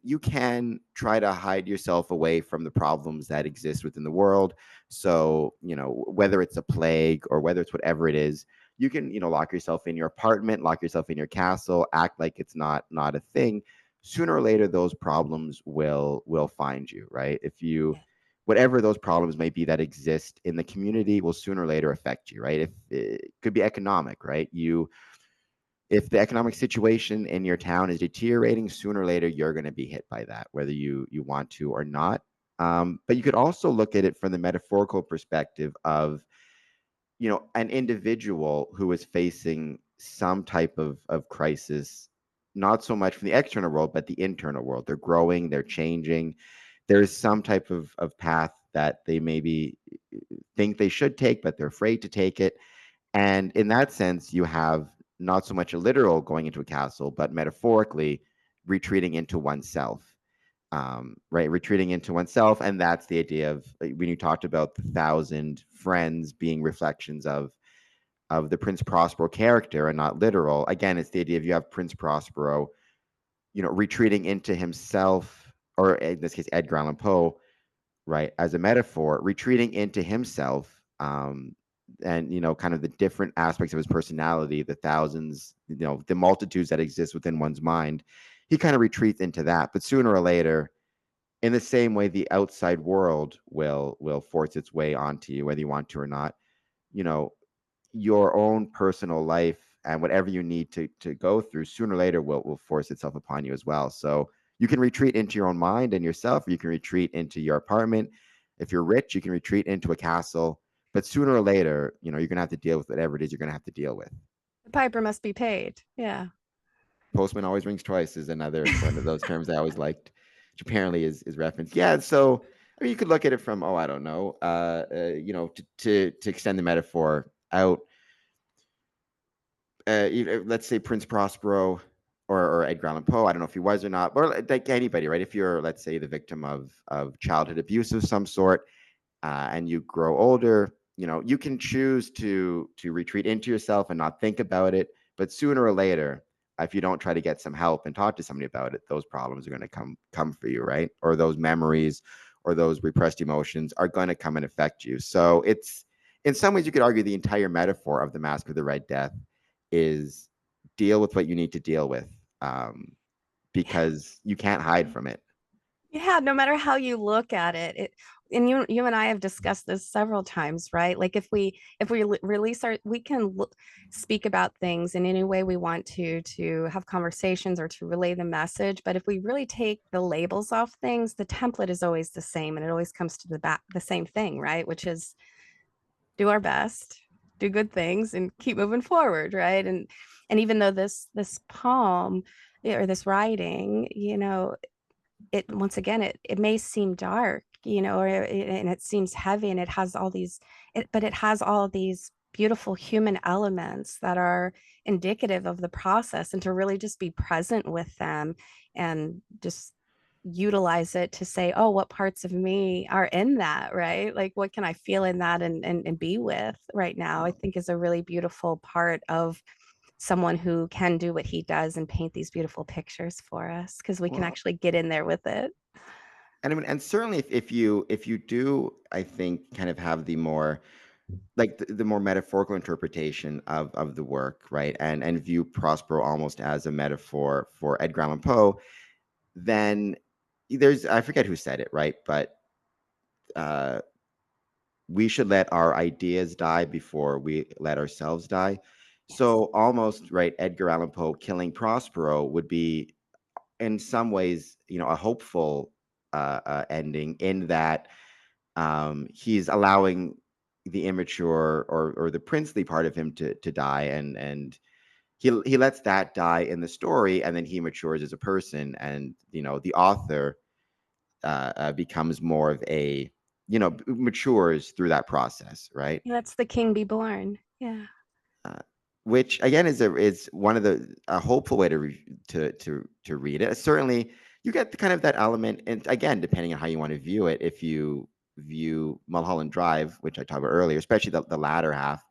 try to hide yourself away from the problems that exist within the world. So, whether it's a plague or whether it's whatever it is, you can, lock yourself in your apartment, lock yourself in your castle, act like it's not a thing. Sooner or later those problems will find you, right? If you, Yeah. whatever those problems may be that exist in the community, will sooner or later affect you, right? If it could be economic, right? If the economic situation in your town is deteriorating, sooner or later you're going to be hit by that, whether you want to or not. But you could also look at it from the metaphorical perspective of, an individual who is facing some type of crisis, not so much from the external world, but the internal world. They're growing, they're changing. There's some type of path that they maybe think they should take, but they're afraid to take it. And in that sense, you have not so much a literal going into a castle, but metaphorically retreating into oneself. Right, retreating into oneself, and that's the idea of when you talked about the thousand friends being reflections of the Prince Prospero character and not literal. Again, it's the idea of you have Prince Prospero, retreating into himself, or in this case, Edgar Allan Poe, right, as a metaphor, retreating into himself, and kind of the different aspects of his personality, the thousands, the multitudes that exist within one's mind. He kind of retreats into that, but sooner or later, in the same way, the outside world will force its way onto you, whether you want to or not. You know, your own personal life and whatever you need to go through sooner or later will force itself upon you as well. So you can retreat into your own mind and yourself, or you can retreat into your apartment. If you're rich, you can retreat into a castle, but sooner or later, you're gonna have to deal with whatever it is you're gonna have to deal with. The piper must be paid. Yeah. Postman always rings twice is another one of those terms I always liked, which apparently is referenced. Yeah, so I mean, you could look at it from, I don't know, to extend the metaphor out. Let's say Prince Prospero or Edgar Allan Poe. I don't know if he was or not, or like anybody, right? If you're, let's say, the victim of childhood abuse of some sort, and you grow older, you can choose to retreat into yourself and not think about it. But sooner or later, if you don't try to get some help and talk to somebody about it, those problems are going to come for you, right? Or those memories or those repressed emotions are going to come and affect you. So it's, in some ways, you could argue the entire metaphor of the Masque of the Red Death is deal with what you need to deal with, because you can't hide from it. Yeah, no matter how you look at it, and you and I have discussed this several times, right? Like if we release we can speak about things in any way we want to have conversations or to relay the message. But if we really take the labels off things, the template is always the same, and it always comes to the same thing, right? Which is do our best, do good things, and keep moving forward, right? And even though this poem or this writing, it once again it may seem dark, and it seems heavy, and but it has all these beautiful human elements that are indicative of the process, and to really just be present with them and just utilize it to say, oh, what parts of me are in that, right? Like what can I feel in that and be with right now, I think is a really beautiful part of someone who can do what he does and paint these beautiful pictures for us, because we can Well, actually get in there with it. and I mean, and certainly if you do, I think, kind of have the more, like the more metaphorical interpretation of the work, right? And view Prospero almost as a metaphor for Edgar Allan Poe, then there's, I forget who said it, right? But uh, we should let our ideas die before we let ourselves die. Yes. So almost, right, Edgar Allan Poe killing Prospero would be in some ways, a hopeful ending, in that he's allowing the immature or the princely part of him to die, and he lets that die in the story, and then he matures as a person, and the author becomes more of a, matures through that process, right? That's the king be born. Yeah. uh, which again is one of a hopeful way to read it. Certainly, you get the kind of that element, and again, depending on how you want to view it. If you view Mulholland Drive, which I talked about earlier, especially the latter half,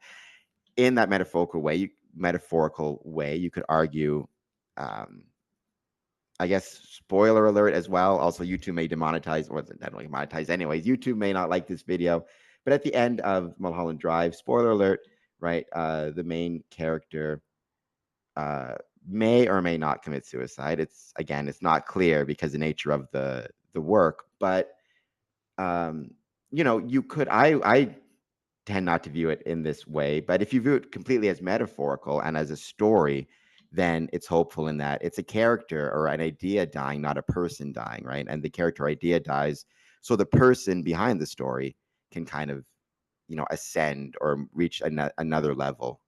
in that metaphorical way, you could argue. Um, I guess spoiler alert as well. Also, YouTube may demonetize, or not really monetize anyways. YouTube may not like this video, but at the end of Mulholland Drive, spoiler alert, right? The main character uh, may or may not commit suicide. It's not clear because the nature of the work, but you could. I tend not to view it in this way, but if you view it completely as metaphorical and as a story, then it's hopeful in that it's a character or an idea dying, not a person dying, right? And the character idea dies, so the person behind the story can kind of, ascend or reach another level,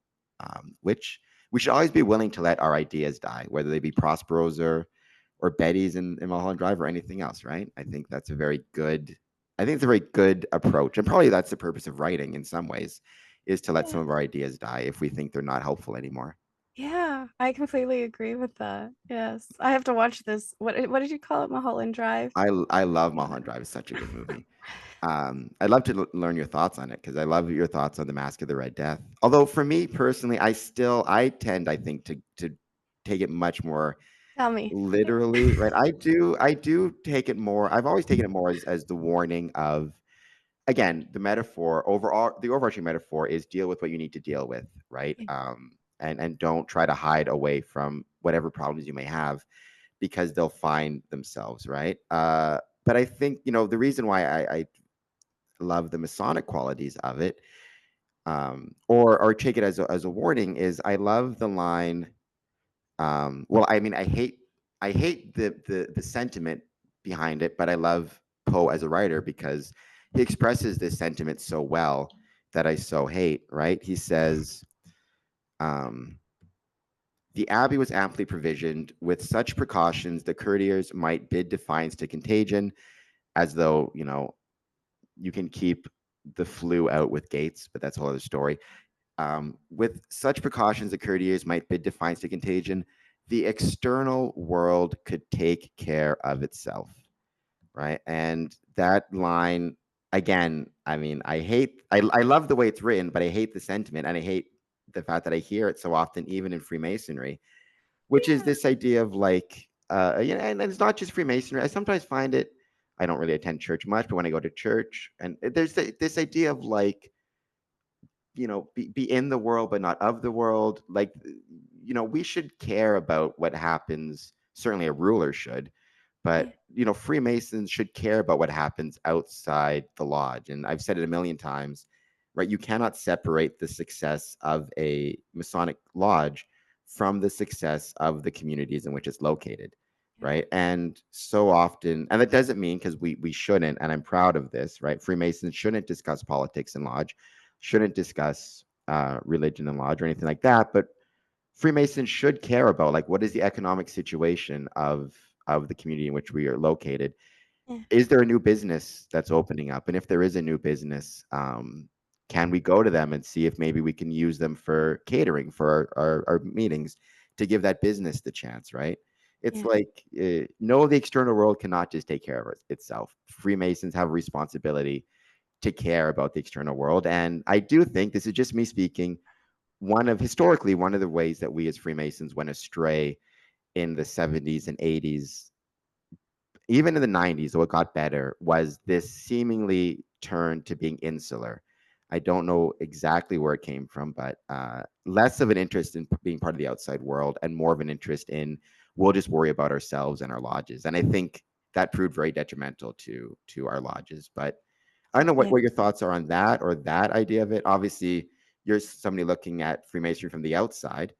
which we should always be willing to let our ideas die, whether they be Prospero's or Betty's in Mulholland Drive or anything else, right? I think it's a very good approach, and probably that's the purpose of writing in some ways, is to let Yeah. some of our ideas die if we think they're not helpful anymore. Yeah, I completely agree with that. Yes. I have to watch this. What did you call it? Mulholland Drive? I love Yeah. Mulholland Drive. It's such a good movie. I'd love to learn your thoughts on it because I love your thoughts on the Mask of the Red Death. Although for me personally, I tend, I think, to take it much more Tell me. literally, right? I do take it more. I've always taken it more as the warning of, again, the metaphor overall. The overarching metaphor is deal with what you need to deal with, right? Yeah. And don't try to hide away from whatever problems you may have because they'll find themselves, right? But I think, the reason why I love the Masonic qualities of it, or take it as a warning, is I love the line. Well, I mean, I hate the sentiment behind it, but I love Poe as a writer because he expresses this sentiment so well that I so hate. Right? He says, um, "The abbey was amply provisioned with such precautions the courtiers might bid defiance to contagion, as though you can keep the flu out with gates, but that's a whole other story. With such precautions, the courtiers might bid defiance to contagion. The external world could take care of itself, right? And that line, again, I mean, I love the way it's written, but I hate the sentiment, and I hate the fact that I hear it so often, even in Freemasonry, which is Yeah. this idea of like, and it's not just Freemasonry. I sometimes find it. I don't really attend church much, but when I go to church, and there's this idea of like, be in the world but not of the world. Like, we should care about what happens. Certainly, a ruler should, Yeah. but Freemasons should care about what happens outside the lodge. And I've said it a million times, right? You cannot separate the success of a Masonic lodge from the success of the communities in which it's located, Yeah. right? And so often, and that doesn't mean, because we shouldn't, and I'm proud of this, right? Freemasons shouldn't discuss politics in lodge, shouldn't discuss religion in lodge or anything like that, but Freemasons should care about, like, what is the economic situation of the community in which we are located. Yeah. Is there a new business that's opening up? And if there is a new business, can we go to them and see if maybe we can use them for catering for our meetings to give that business the chance, right? It's Yeah. like, no, the external world cannot just take care of itself. Freemasons have a responsibility to care about the external world. And I do think, this is just me speaking, historically, one of the ways that we as Freemasons went astray in the 70s and 80s, even in the 90s, though it got better, was this seemingly turn to being insular. I don't know exactly where it came from, but less of an interest in being part of the outside world and more of an interest in, we'll just worry about ourselves and our lodges. And I think that proved very detrimental to our lodges. But I don't know what, Yeah. what your thoughts are on that, or that idea of it. Obviously, you're somebody looking at Freemasonry from the outside.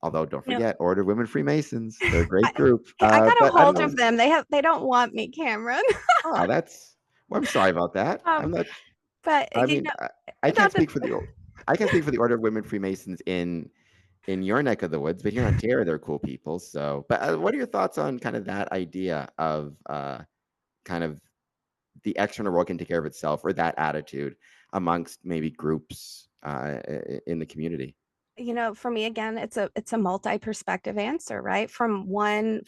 Although, don't No. forget, Order of Women Freemasons. They're a great I, group. I got a But I don't hold of know. them. They don't want me, Cameron. Oh, that's. Well, I'm sorry about that. Um, I'm not. but I mean, I can't not that speak for the. I can't speak for the Order of Women Freemasons in your neck of the woods, but here in Ontario, they're cool people. So, but what are your thoughts on kind of that idea of kind of the external world can take care of itself, or that attitude amongst maybe groups in the community? for me again, it's a multi-perspective answer, right? From one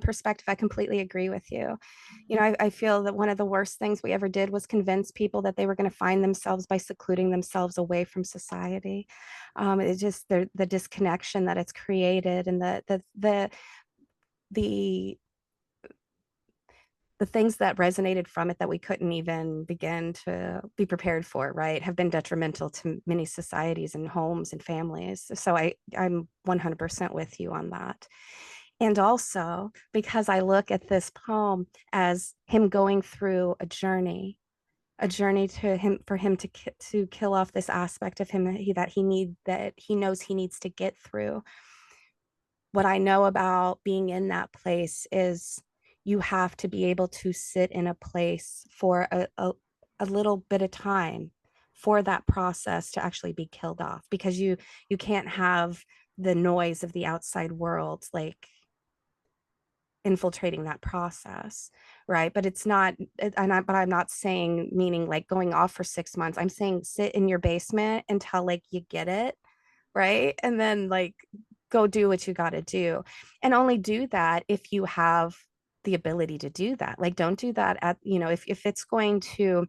perspective, I completely agree with you. I feel that one of the worst things we ever did was convince people that they were going to find themselves by secluding themselves away from society. It's just the disconnection that it's created, and the the things that resonated from it that we couldn't even begin to be prepared for, right, have been detrimental to many societies and homes and families. So I'm 100% with you on that. And also because I look at this poem as him going through a journey to him for him to kill off this aspect of him that he knows he needs to get through. What I know about being in that place is you have to be able to sit in a place for a little bit of time for that process to actually be killed off, because you can't have the noise of the outside world like infiltrating that process, right? But it's not but I'm not saying meaning like going off for 6 months. I'm saying sit in your basement until like you get it, right? And then like go do what you got to do, and only do that if you have the ability to do that. Like, don't do that at, if it's going to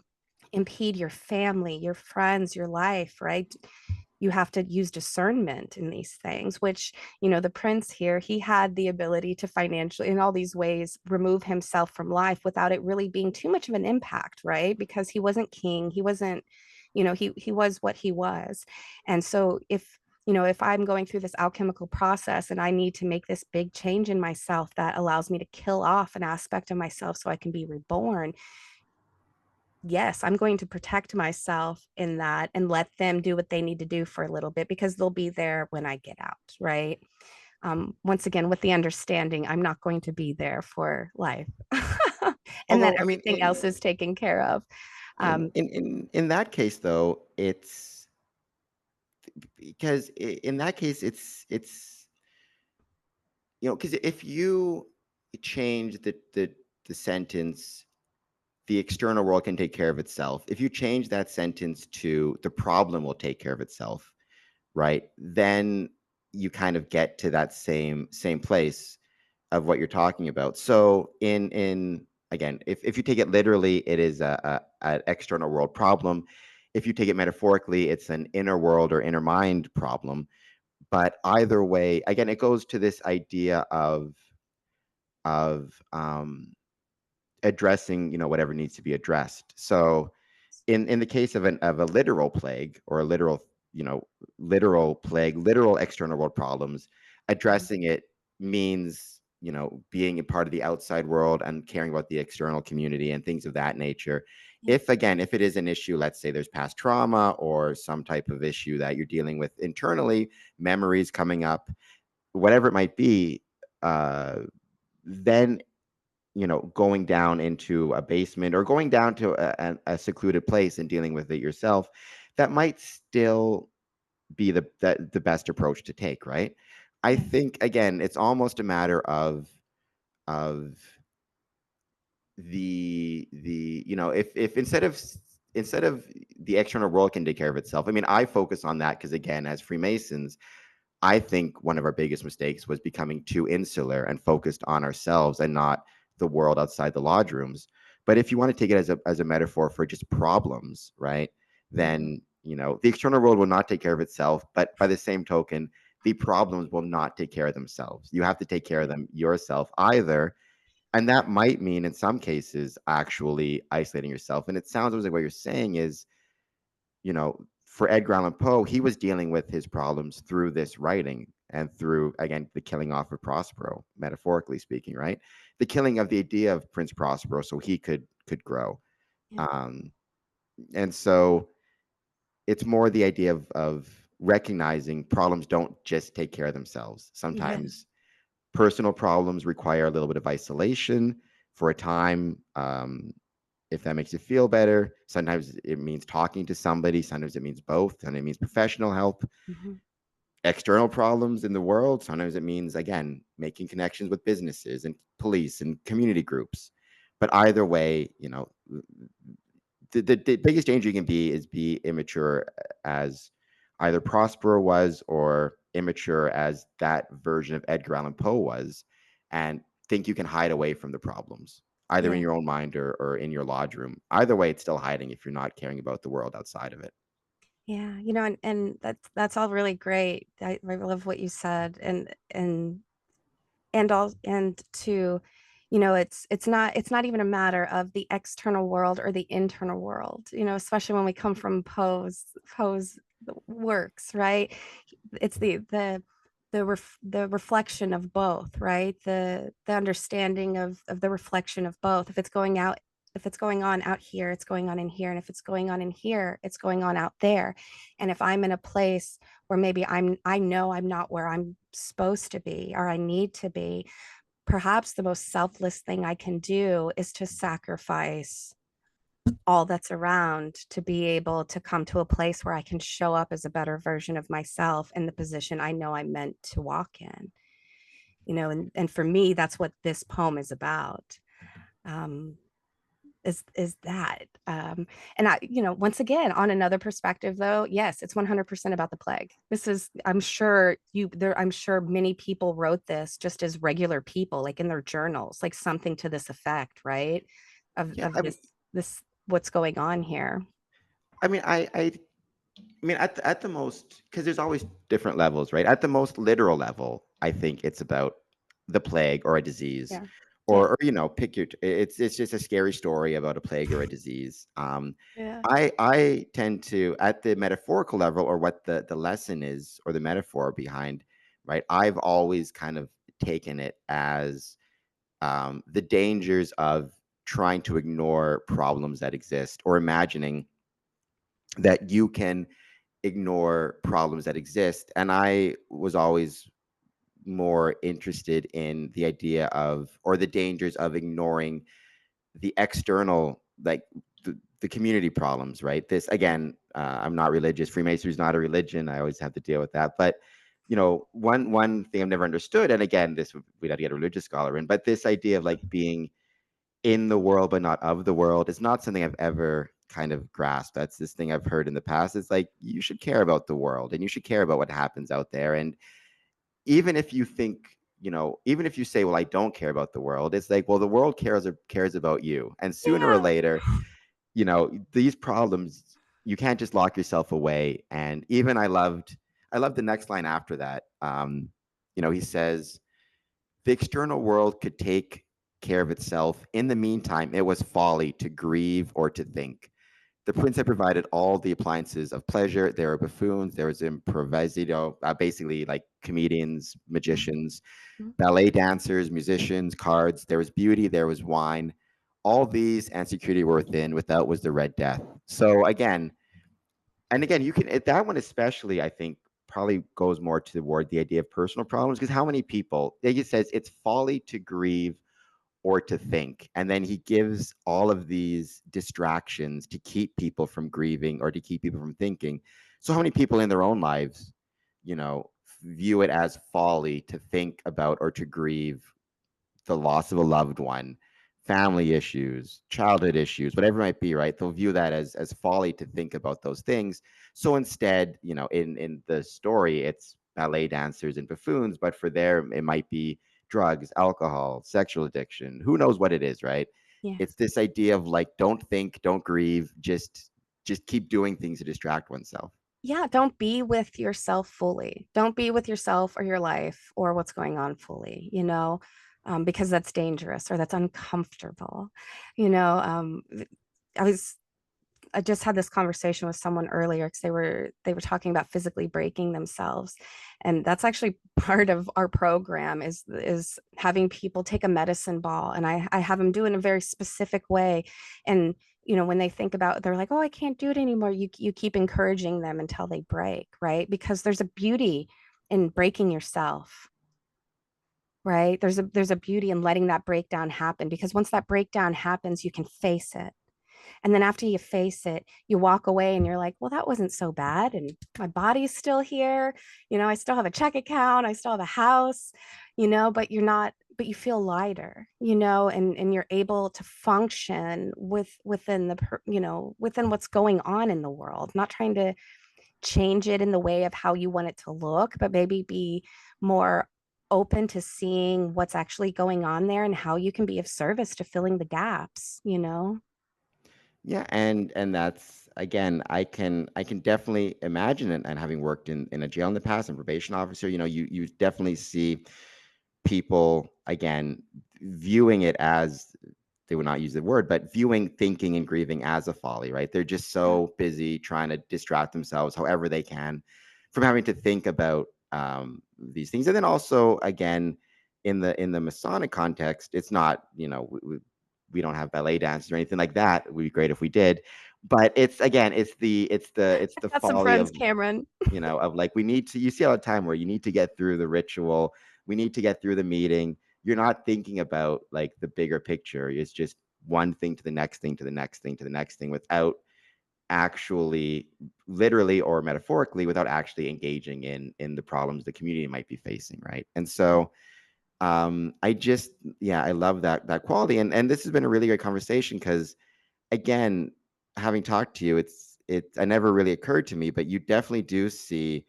impede your family, your friends, your life, right? You have to use discernment in these things, which, the prince here, he had the ability to financially, in all these ways, remove himself from life without it really being too much of an impact, right? Because he wasn't king, he wasn't, he was what he was. And so if I'm going through this alchemical process and I need to make this big change in myself that allows me to kill off an aspect of myself so I can be reborn, yes, I'm going to protect myself in that and let them do what they need to do for a little bit because they'll be there when I get out, right? Once again, with the understanding, I'm not going to be there for life and that Although, I mean, everything else is taken care of. Um, in that case, though, it's because in that case, it's because if you change the sentence, the external world can take care of itself. If you change that sentence to the problem will take care of itself, right? Then you kind of get to that same place of what you're talking about. So in again, if you take it literally, it is an external world problem. If you take it metaphorically, it's an inner world or inner mind problem. But either way, again, it goes to this idea of addressing, whatever needs to be addressed. So in the case of a literal plague or a literal, literal plague, literal external world problems, mhm, addressing it means, being a part of the outside world and caring about the external community and things of that nature. yeah, If it is an issue, let's say there's past trauma or some type of issue that you're dealing with internally, memories coming up, whatever it might be, uh, then going down into a basement or going down to a secluded place and dealing with it yourself, that might still be the best approach to take, right? I yeah, think again, it's almost a matter of if instead of the external world can take care of itself. I mean, I focus on that because again, as Freemasons, I think one of our biggest mistakes was becoming too insular and focused on ourselves and not the world outside the lodge rooms. But if you want to take it as a metaphor for just problems, right? mhm, Then, the external world will not take care of itself. But by the same token, the problems will not take care of themselves. You have to take care of yeah, them yourself either. And that might mean in some cases actually isolating yourself. And it sounds like what you're saying is for Edgar Allan Poe, he was dealing with his problems through this writing and through, again, the killing off of Prospero, metaphorically speaking, right? The killing of the idea of Prince Prospero so he could grow. yeah, Um, and so it's more the idea of recognizing problems don't just take care of themselves. yeah, Sometimes personal problems require a little bit of isolation for a time. If that makes you feel better, sometimes it means talking to somebody, sometimes it means both, and it means professional help. mhm, External problems in the world, sometimes it means, again, making connections with businesses and police and community groups. But either way, the biggest danger you can be is be immature as either Prospero was or immature as that version of Edgar Allan Poe was, and think you can hide away from the problems, either in yeah. your own mind or in your lodge room. Either way, it's still hiding if you're not caring about the world outside of it. Yeah, and that's all really great. I love what you said, and to, it's not even a matter of the external world or the internal world, especially when we come from Poe's works, right? It's the reflection of both, right? The understanding of the reflection of both. If it's going on out here, it's going on in here, and if it's going on in here, it's going on out there. And if I'm in a place where maybe I know I'm not where I'm supposed to be or I need to be, perhaps the most selfless thing I can do is to sacrifice all that's around to be able to come to a place where I can show up as a better version of myself in the position I know I'm meant to walk in. And for me, that's what this poem is about. Um, is that. And I, once again, on another perspective though, yes, it's 100% about the plague. This is, I'm sure many people wrote this just as regular people, like in their journals, like something to this effect, right? Yeah, Of this what's going on here. I mean, I mean, at the most, because there's always different levels, right? At the most literal level, I think it's about the plague or a disease, Yeah. Yeah. or pick your. It's just a scary story about a plague or a disease. Yeah. I tend to, at the metaphorical level, or what the lesson is, or the metaphor behind, right? I've always kind of taken it as the dangers of trying to ignore problems that exist, or imagining that you can ignore problems that exist. And I was always more interested in the idea of, or the dangers of, ignoring the external, like the community problems, right? This, again, I'm not religious. Freemasonry is not a religion. I always have to deal with that. But one thing I've never understood, and again, this we'd have to get a religious scholar in, but this idea of like being in the world but not of the world is not something I've ever kind of grasped. That's this thing I've heard in the past. It's like you should care about the world and you should care about what happens out there. And even if you think, even if you say, well, I don't care about the world, it's like, well, the world cares about you. And sooner or Yeah. later, these problems, you can't just lock yourself away. And even I loved the next line after that. He says, the external world could take care of itself. In the meantime, it was folly to grieve or to think. The prince had provided all the appliances of pleasure. There were buffoons, there was improvisato, basically like comedians, magicians, Mhm. ballet dancers, musicians, cards. There was beauty, there was wine. All these and security were within. Without was the Red Death. So again, and again, you can, that one especially, I think, probably goes more toward the idea of personal problems, because how many people, like it says, it's folly to grieve or to think. And then he gives all of these distractions to keep people from grieving or to keep people from thinking. So, how many people in their own lives, view it as folly to think about or to grieve the loss of a loved one, family issues, childhood issues, whatever it might be, right? They'll view that as folly to think about those things. So instead, in the story, it's ballet dancers and buffoons, but for there it might be drugs, alcohol, sexual addiction, who knows what it is, right? Yeah. It's this idea of like, don't think, don't grieve, just keep doing things to distract oneself. Yeah, don't be with yourself fully. Don't be with yourself or your life or what's going on fully, because that's dangerous or that's uncomfortable. You know, I was I just had this conversation with someone earlier because they were talking about physically breaking themselves, and that's actually part of our program is having people take a medicine ball, and I have them do it in a very specific way, and when they think about, they're like, oh, I can't do it anymore. You keep encouraging them until they break, right? Because there's a beauty in breaking yourself, right? There's a beauty in letting that breakdown happen, because once that breakdown happens, you can face it, and then after you face it, you walk away and you're like, well, that wasn't so bad. And my body's still here. I still have a check account. I still have a house, but you're not, but you feel lighter, and you're able to function within what's going on in the world, not trying to change it in the way of how you want it to look, but maybe be more open to seeing what's actually going on there and how you can be of service to filling the gaps. Yeah, and that's, again, I can definitely imagine it. And having worked in a jail in the past and probation officer, you definitely see people, again, viewing it as, they would not use the word, but viewing thinking and grieving as a folly, right? They're just Yeah. so busy trying to distract themselves however they can from having to think about these things. And then also, again, in the Masonic context, it's not, we don't have ballet dancers or anything like that. It would be great if we did, but it's, again, it's the Got some folly friends, of, Cameron. of like, we need to, you see all the time where you need to get through the ritual, we need to get through the meeting. You're not thinking about like the bigger picture. It's just one thing to the next thing to the next thing to the next thing, without actually, literally or metaphorically, without actually engaging in the problems the community might be facing, right? And so I just, yeah, I love that quality. And this has been a really great conversation, because again, having talked to you, it's it never really occurred to me, but you definitely do see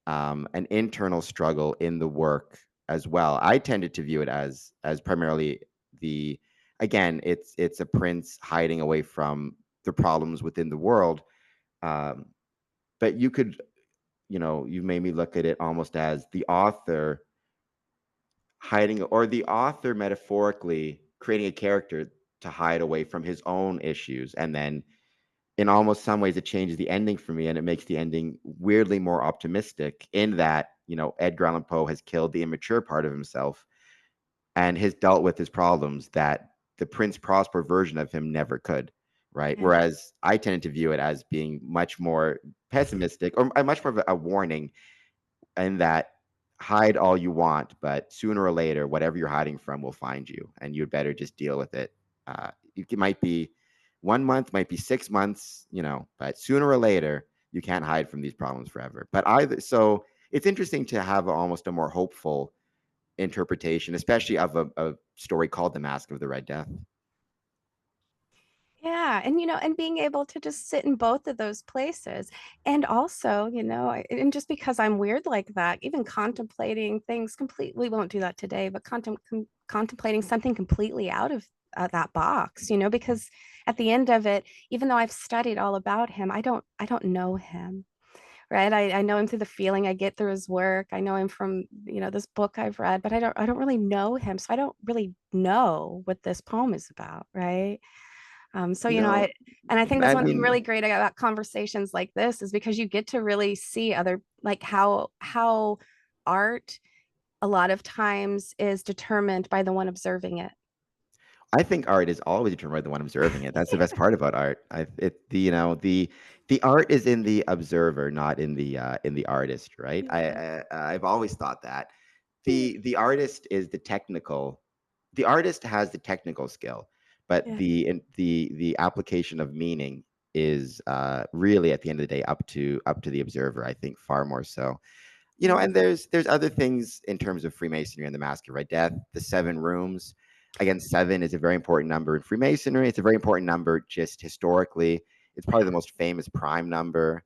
an internal struggle in the work as well. I tended to view it as primarily the again, it's a prince hiding away from the problems within the world. Um, but you could, you made me look at it almost as the author hiding, or the author metaphorically creating a character to hide away from his own issues, and then in almost some ways it changes the ending for me, and it makes the ending weirdly more optimistic in that, Edgar Allan Poe has killed the immature part of himself and has dealt with his problems that the Prince Prospero version of him never could, right? Yeah. Whereas I tended to view it as being much more pessimistic, or much more of a warning, in that hide all you want, but sooner or later, whatever you're hiding from will find you, and you'd better just deal with it. It might be 1 month, might be 6 months, but sooner or later, you can't hide from these problems forever. But either so, it's interesting to have almost a more hopeful interpretation, especially of a story called "The Mask of the Red Death." Yeah, and and being able to just sit in both of those places. And also, and just because I'm weird like that, even contemplating things completely, won't do that today, but contemplating something completely out of that box, because at the end of it, even though I've studied all about him, I don't know him, right? I know him through the feeling I get through his work. I know him from, this book I've read, but I don't really know him. So I don't really know what this poem is about, right? So, You know, and I think that's I one thing mean, really great about conversations like this is because you get to really see other, like how art a lot of times is determined by the one observing it. I think art is always determined by the one observing it. That's the best part about art. The art is in the observer, not in the artist, right? Yeah. I've always thought that Yeah. the artist is the artist has the technical skill, but Yeah. the application of meaning is really at the end of the day up to the observer. I think far more so. Yeah. And there's other things in terms of Freemasonry and the Masque of Red Death, the 7 rooms. Again, 7 is a very important number in Freemasonry. It's a very important number just historically. It's probably the most famous prime number.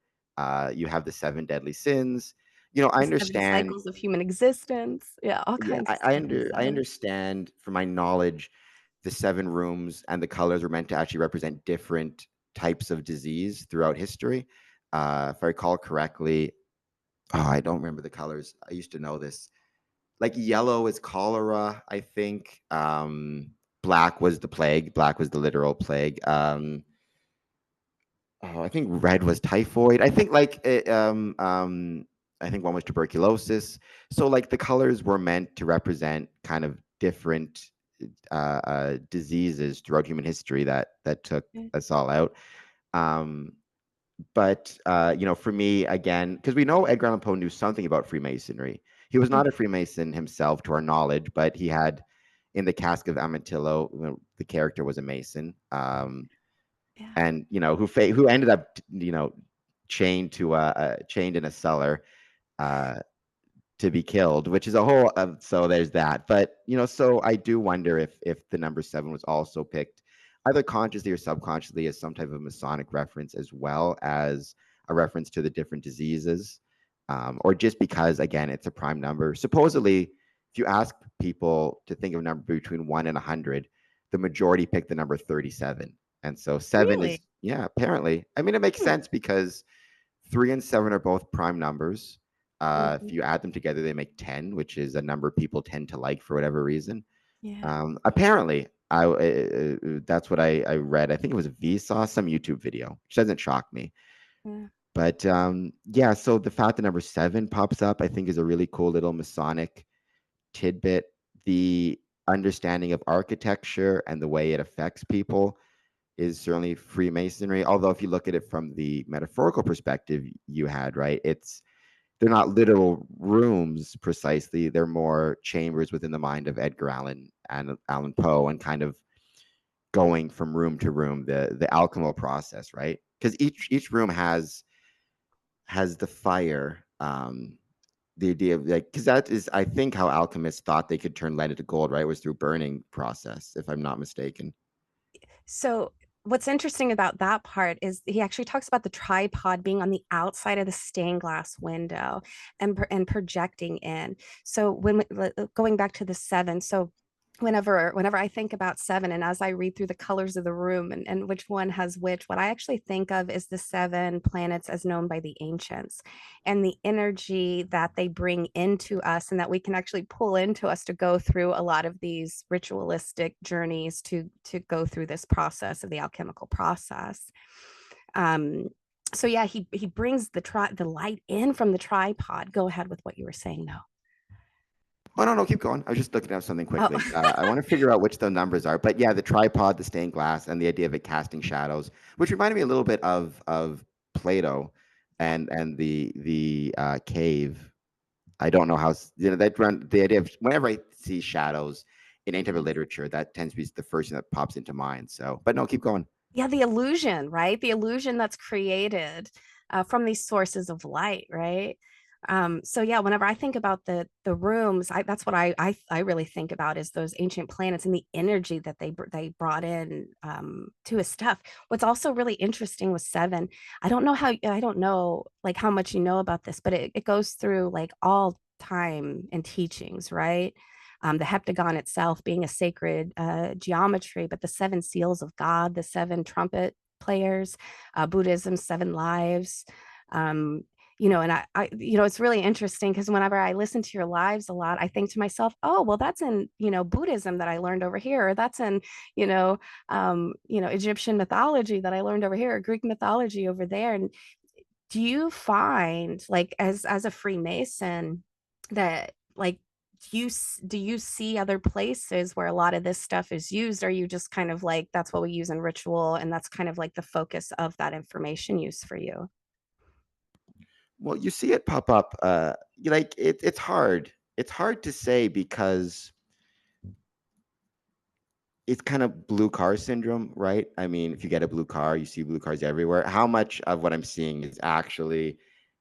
You have the 7 deadly sins. I The seven understand. cycles of human existence. Yeah, all Yeah, kinds of I stuff in under I seven. understand from my knowledge, the 7 rooms and the colors were meant to actually represent different types of disease throughout history. If I recall correctly, I don't remember the colors. I used to know this. Like yellow is cholera, I think. Black was the plague. Black was the literal plague. I think red was typhoid. I think one was tuberculosis. So like the colors were meant to represent kind of different diseases throughout human history that took Yeah. us all out. Um, but for me, again, because we know Edgar Allan Poe knew something about Freemasonry. He was not a Mhm. Freemason himself, to our knowledge, but he had in the Cask of Amontillado, the character was a Mason, Yeah. and who ended up chained in a cellar. Uh, to be killed, which is a whole so there's that. But so I do wonder if the number 7 was also picked either consciously or subconsciously as some type of Masonic reference, as well as a reference to the different diseases, or just because again it's a prime number. Supposedly, if you ask people to think of a number between 1 and 100, the majority pick the number 37, and so 7 Really? is, yeah, apparently. I mean, it makes Hmm. sense because 3 and 7 are both prime numbers. If Mhm. you add them together, they make 10, which is a number people tend to like for whatever reason. Yeah. Apparently, that's what I read. I think it was Vsauce, some YouTube video, which doesn't shock me. Yeah. But yeah, so the fact that number 7 pops up, I think, is a really cool little Masonic tidbit. The understanding of architecture and the way it affects people is certainly Freemasonry. Although, if you look at it from the metaphorical perspective you had, right, they're not literal rooms precisely. They're more chambers within the mind of Edgar Allan and Allan Poe, and kind of going from room to room, the alchemical process, right? Because each room has the fire. The idea of, like, because that is, I think, how alchemists thought they could turn lead into gold, right? Was through burning process, if I'm not mistaken. So what's interesting about that part is he actually talks about the tripod being on the outside of the stained glass window and projecting in. So going back to the seven, so whenever I think about seven, and as I read through the colors of the room and which one has which, what I actually think of is the seven planets as known by the ancients and the energy that they bring into us and that we can actually pull into us to go through a lot of these ritualistic journeys to go through this process of the alchemical process. um so yeah, he brings the light in from the tripod. Go ahead with what you were saying though. Oh, no, no, keep going. I was just looking at something Oh. quickly. I want to figure out which the numbers are. But yeah, the tripod, the stained glass, and the idea of it casting shadows, which reminded me a little bit of Plato Yeah. and the cave. I don't know how that run the idea of whenever I see shadows in any type of literature, that tends to be the first thing that pops into mind. So, but no, keep going. Yeah, the illusion, right? The illusion that's created from these sources of light, right? So yeah, whenever I think about the rooms, that's what I really think about is those ancient planets and the energy that they brought in to his stuff. What's also really interesting with seven, I don't know like how much you know about this, but it goes through like all time and teachings, right? The heptagon itself being a sacred geometry, but the seven seals of God, the seven trumpet players, Buddhism, seven lives. Um, and it's really interesting because whenever I listen to your lives a lot, I think to myself, oh, well, that's in, Buddhism that I learned over here, or that's in, Egyptian mythology that I learned over here, or Greek mythology over there. And do you find like as a Freemason that like do you see other places where a lot of this stuff is used? Or are you just kind of like that's what we use in ritual and that's kind of like the focus of that information use for you? Well, you see it pop up. Like it's hard. It's hard to say because it's kind of blue car syndrome, right? I mean, if you get a blue car, you see blue cars everywhere. How much of what I'm seeing is actually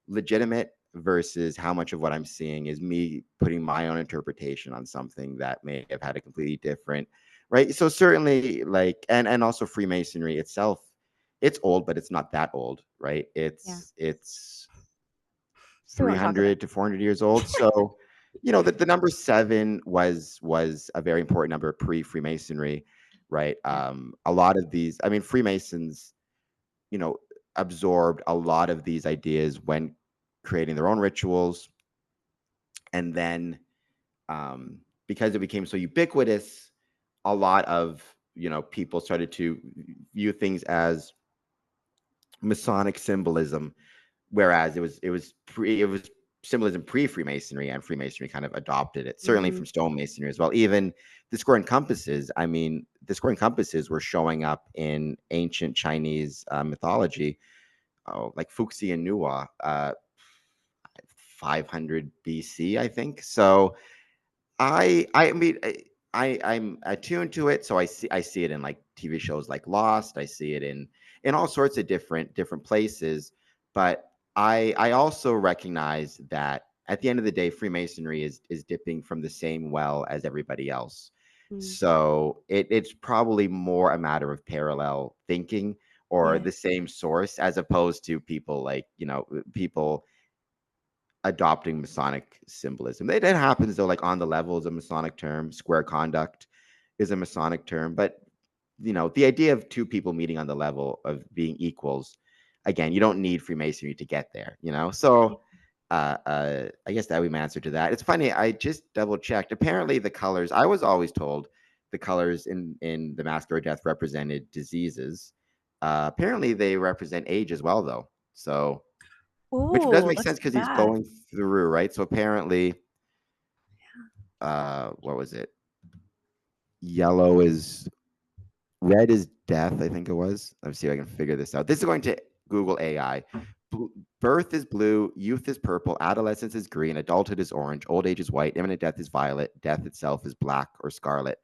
legitimate versus how much of what I'm seeing is me putting my own interpretation on something that may have had a completely different, right? So certainly like and also Freemasonry itself, it's old, but it's not that old, right? Yeah. It's We won't talk about 300 to 400 years old. So, the number seven was a very important number pre-Freemasonry, right? yeah. A lot of these, I mean, Freemasons, you know, absorbed a lot of these ideas when creating their own rituals, and then because it became so ubiquitous, a lot of people started to view things as Masonic symbolism, whereas it was symbolism pre-Freemasonry, and Freemasonry kind of adopted it, certainly Mm, from stonemasonry as well. Even the square and compasses, I mean, the square and compasses were showing up in ancient Chinese mythology, like Fuxi and Nuwa, 500 BC, I think. So I mean, I'm attuned to it, so I see it in like TV shows like Lost. I see it in all sorts of different places. But I also recognize that at the end of the day, Freemasonry is dipping from the same well as everybody else. mm, So it's probably more a matter of parallel thinking or yeah. the same source, as opposed to people like people adopting Masonic symbolism. It happens though, like on the level is a Masonic term. Square conduct is a Masonic term, but the idea of two people meeting on the level of being equals, again, you don't need Freemasonry to get there. So I guess that would be my answer to that. It's funny. I just double checked. Apparently, the colors. I was always told the colors in the Masque of Death represented diseases. Apparently, they represent age as well, though. So which does Oh, make let's sense do because he's that. going through, right? So apparently, what was it? Yellow is red is death, I think it was. Let's see if I can figure this out. This is going to Google AI. Birth is blue, youth is purple, adolescence is green, adulthood is orange, old age is white, imminent death is violet, death itself is black or scarlet.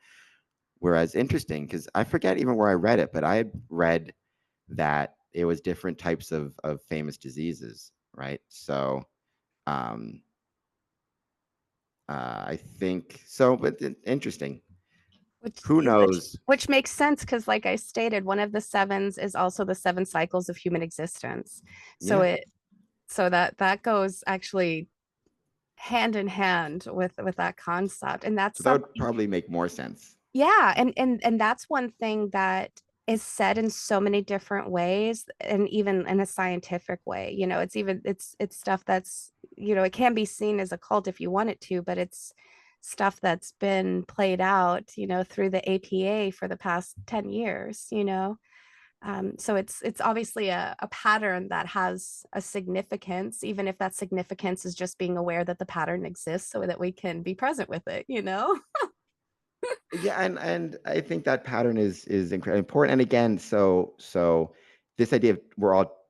Whereas interesting, because I forget even where I read it, but I had read that it was different types of famous diseases, right? So um, I think so, but interesting. Which Who which knows? which makes sense because, like I stated, one of the sevens is also the seven cycles of human existence. So Yeah. that goes actually hand in hand with that concept, and that's So that would something. probably make more sense. Yeah, and that's one thing that is said in so many different ways, and even in a scientific way. It's stuff that's, it can be seen as a cult if you want it to, but it's stuff that's been played out, through the APA for the past 10 years. So it's obviously a pattern that has a significance, even if that significance is just being aware that the pattern exists so that we can be present with it. Yeah, and I think that pattern is incredibly important. And again, so this idea of we're all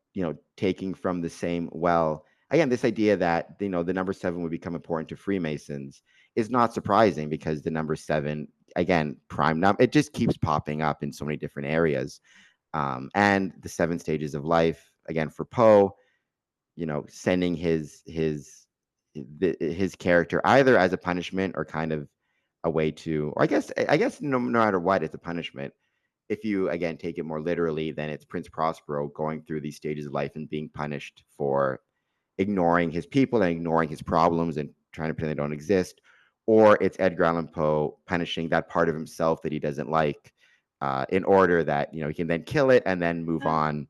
taking from the same well. Again, this idea that the number seven would become important to Freemasons is not surprising because the number seven, again, prime number, it just keeps popping up in so many different areas. And the seven stages of life, again, for Poe, sending his character either as a punishment or kind of a way to, or I guess no matter what, it's a punishment. If you again take it more literally, then it's Prince Prospero going through these stages of life and being punished for ignoring his people and ignoring his problems and trying to pretend they don't exist. Or it's Edgar Allan Poe punishing that part of himself that he doesn't like, in order that he can then kill it and then move Uh, on.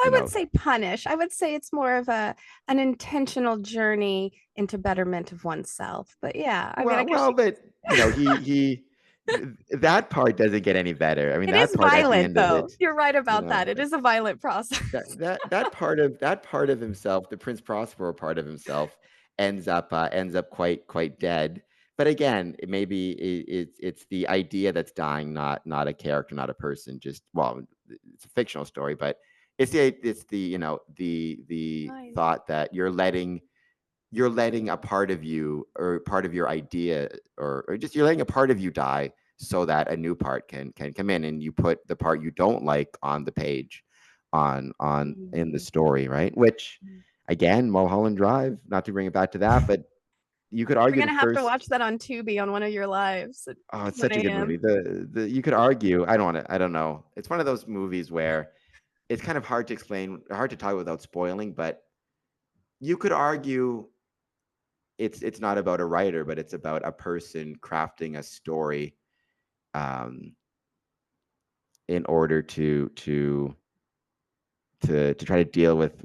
I You would know, say punish. I would say it's more of an intentional journey into betterment of oneself. But yeah, I mean, I guess well, but he that part doesn't get any better. I mean, it that is part at the violent, end of though. it, You're right you about that. know, It is a violent process. that part of himself, the Prince Prospero part of himself, ends up quite dead. But again, maybe it's the idea that's dying, not a character, not a person. Just well, it's a fictional story, but it's the the Fine. thought that you're letting a part of you or part of your idea or just you're letting a part of you die so that a new part can come in, and you put the part you don't like on the page, on in the Mhm. story, right? Which again, Mulholland Drive, not to bring it back to that, but you could We're argue the gonna have to first. watch that on Tubi on one of your lives at Oh, it's such a 1 good movie. a.m. The You could argue, I don't know, it's one of those movies where it's kind of hard to explain, hard to talk without spoiling, but you could argue it's not about a writer, but it's about a person crafting a story, um, in order to try to deal with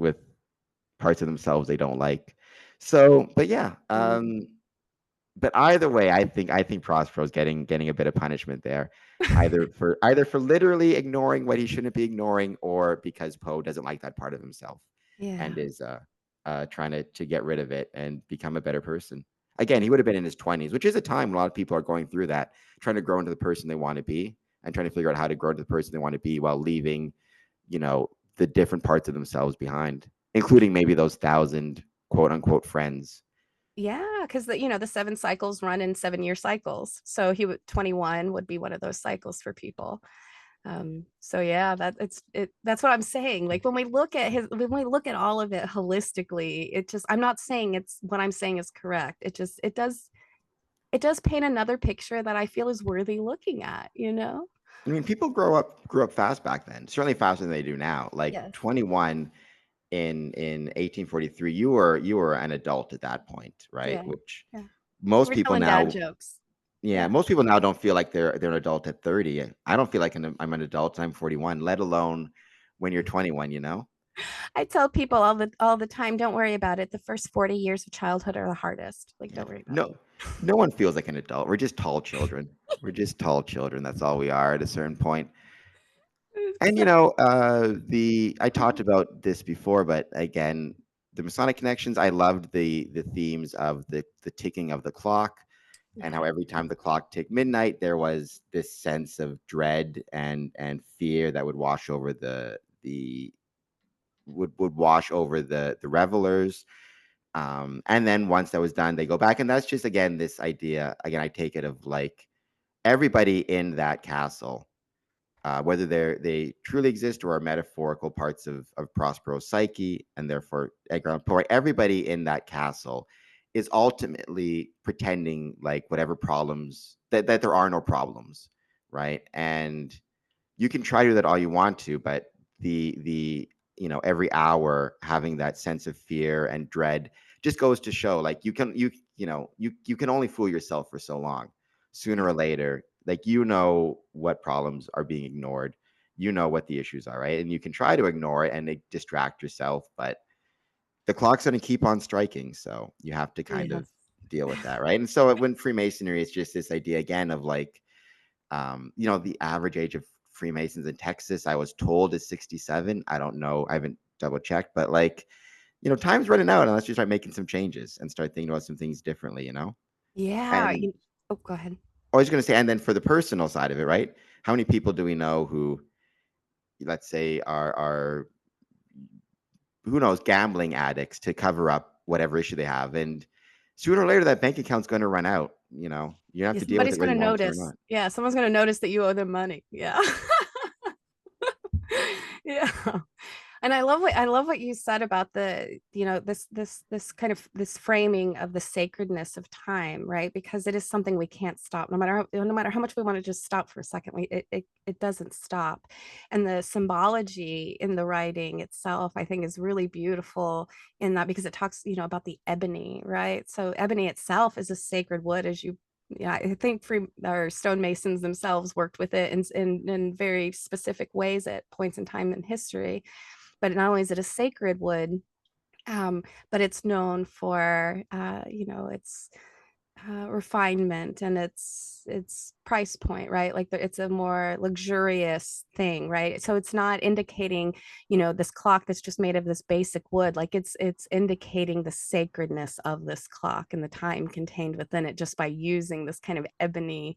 parts of themselves they don't like. So, but yeah, but either way, I think Prospero's getting a bit of punishment there, either for literally ignoring what he shouldn't be ignoring, or because Poe doesn't like that part of himself Yeah. and is trying to get rid of it and become a better person. Again, he would have been in his 20s, which is a time when a lot of people are going through that, trying to grow into the person they want to be and trying to figure out how to grow into the person they want to be while leaving, the different parts of themselves behind, including maybe those thousand quote unquote friends. Yeah, because the seven cycles run in 7 year cycles. So 21 would be one of those cycles for people. So yeah, that's what I'm saying. Like when we look at all of it holistically, I'm not saying it's what I'm saying is correct. It does paint another picture that I feel is worthy looking at. I mean, people grew up fast back then, certainly faster than they do now. Like Yes. 21 in 1843, you were an adult at that point, right? Yeah. Which Yeah. most We're people telling dad now, jokes. yeah, Yeah. most people now don't feel like they're an adult at 30. I don't feel like I'm an adult. I'm 41, let alone when you're 21. I tell people all the time, don't worry about it. The first 40 years of childhood are the hardest. Like, Yeah, don't worry about it. no one feels like an adult. We're just tall children. We're just tall children. That's all we are at a certain point. And So, the I talked about this before, but again, the Masonic connections. I loved the themes of the ticking of the clock, and yeah. how every time the clock ticked midnight, there was this sense of dread and fear that would wash over the would wash over the revelers. And then once that was done, they go back, and that's just again this idea. Again, I take it of like everybody in that castle, whether they truly exist or are metaphorical parts of Prospero's psyche, and therefore Edgar Allan Poe. Everybody in that castle is ultimately pretending like whatever problems that there are no problems, right? And you can try to do that all you want to, but the every hour having that sense of fear and dread just goes to show, like, you can only fool yourself for so long. Sooner Yeah. or later, like, what problems are being ignored, what the issues are, right? And you can try to ignore it and distract yourself, but the clock's going to keep on striking, so you have to kind of Yes. deal with that, right? And so when Freemasonry is just this idea again of, like, the average age of Freemasons in Texas, I was told, is 67. I don't know. I haven't double checked, but, like, time's running out unless you start making some changes and start thinking about some things differently. Yeah. And Oh, go ahead. I was going to say, and then for the personal side of it, right? How many people do we know who, let's say, are who knows, gambling addicts to cover up whatever issue they have, and sooner or later that bank account's going to run out. You have Yeah, to deal with somebody's it whether gonna you want to or notice. not. Yeah, someone's gonna notice that you owe them money. Yeah. Yeah. And I love what you said about this kind of this framing of the sacredness of time, right? Because it is something we can't stop, no matter how much we want to just stop for a second. It doesn't stop. And the symbology in the writing itself, I think, is really beautiful in that, because it talks, about the ebony, right? So ebony itself is a sacred wood, as you yeah, I think free or stonemasons themselves worked with it in very specific ways at points in time in history. But not only is it a sacred wood, um, but it's known for its refinement and its price point, right? Like it's a more luxurious thing, right? So it's not indicating, this clock that's just made of this basic wood. Like it's indicating the sacredness of this clock and the time contained within it, just by using this kind of ebony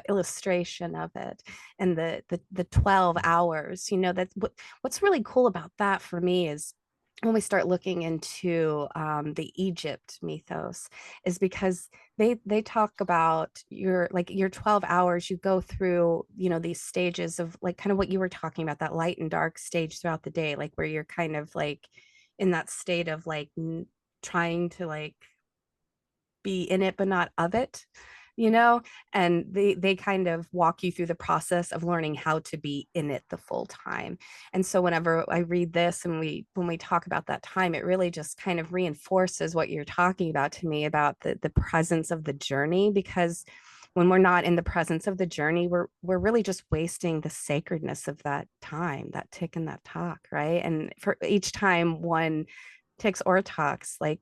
illustration of it. And the 12 hours, that's what's really cool about that for me is when we start looking into the Egypt mythos, is because they talk about your 12 hours. You go through, these stages of, like, kind of what you were talking about, that light and dark stage throughout the day, like where you're kind of like in that state of like trying to like be in it but not of it, you know and they kind of walk you through the process of learning how to be in it the full time. And so whenever I read this and when we talk about that time, it really just kind of reinforces what you're talking about to me about the presence of the journey. Because when we're not in the presence of the journey, we're really just wasting the sacredness of that time, that tick and that talk, right? And for each time one ticks or talks, like,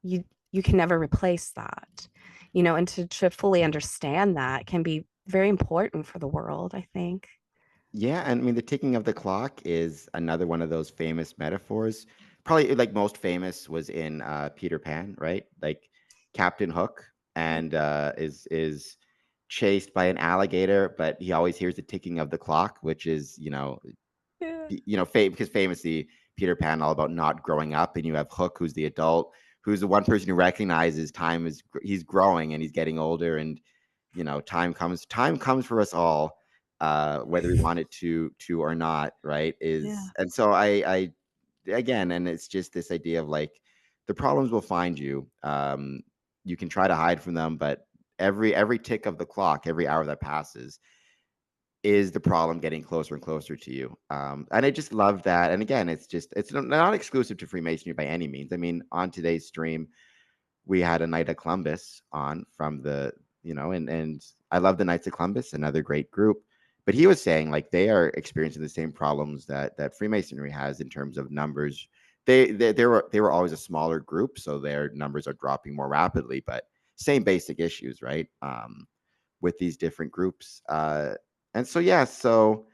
you you can never replace that, and to fully understand that can be very important for the world, I think. Yeah, and I mean the ticking of the clock is another one of those famous metaphors. Probably, like, most famous was in Peter Pan, right? Like, Captain Hook Yeah. and is chased by an alligator, but he always hears the ticking of the clock, which is, Yeah. because famously Peter Pan all about not growing up, and you have Hook, who's the adult, who's the one person who recognizes time is he's growing and he's getting older, and time comes for us all, whether we want it to or not, right? Yeah. Is And so I again, and it's just this idea of, like, the problems will find you. You can try to hide from them, but every tick of the clock, every hour that passes, is the problem getting closer and closer to you. And I just love that. And again, it's not exclusive to Freemasonry by any means. I mean, on today's stream, we had a Knight of Columbus on from and I love the Knights of Columbus, another great group. But he was saying, like, they are experiencing the same problems that Freemasonry has in terms of numbers. They were always a smaller group, so their numbers are dropping more rapidly, but same basic issues, right? With these different groups. And so, yeah, so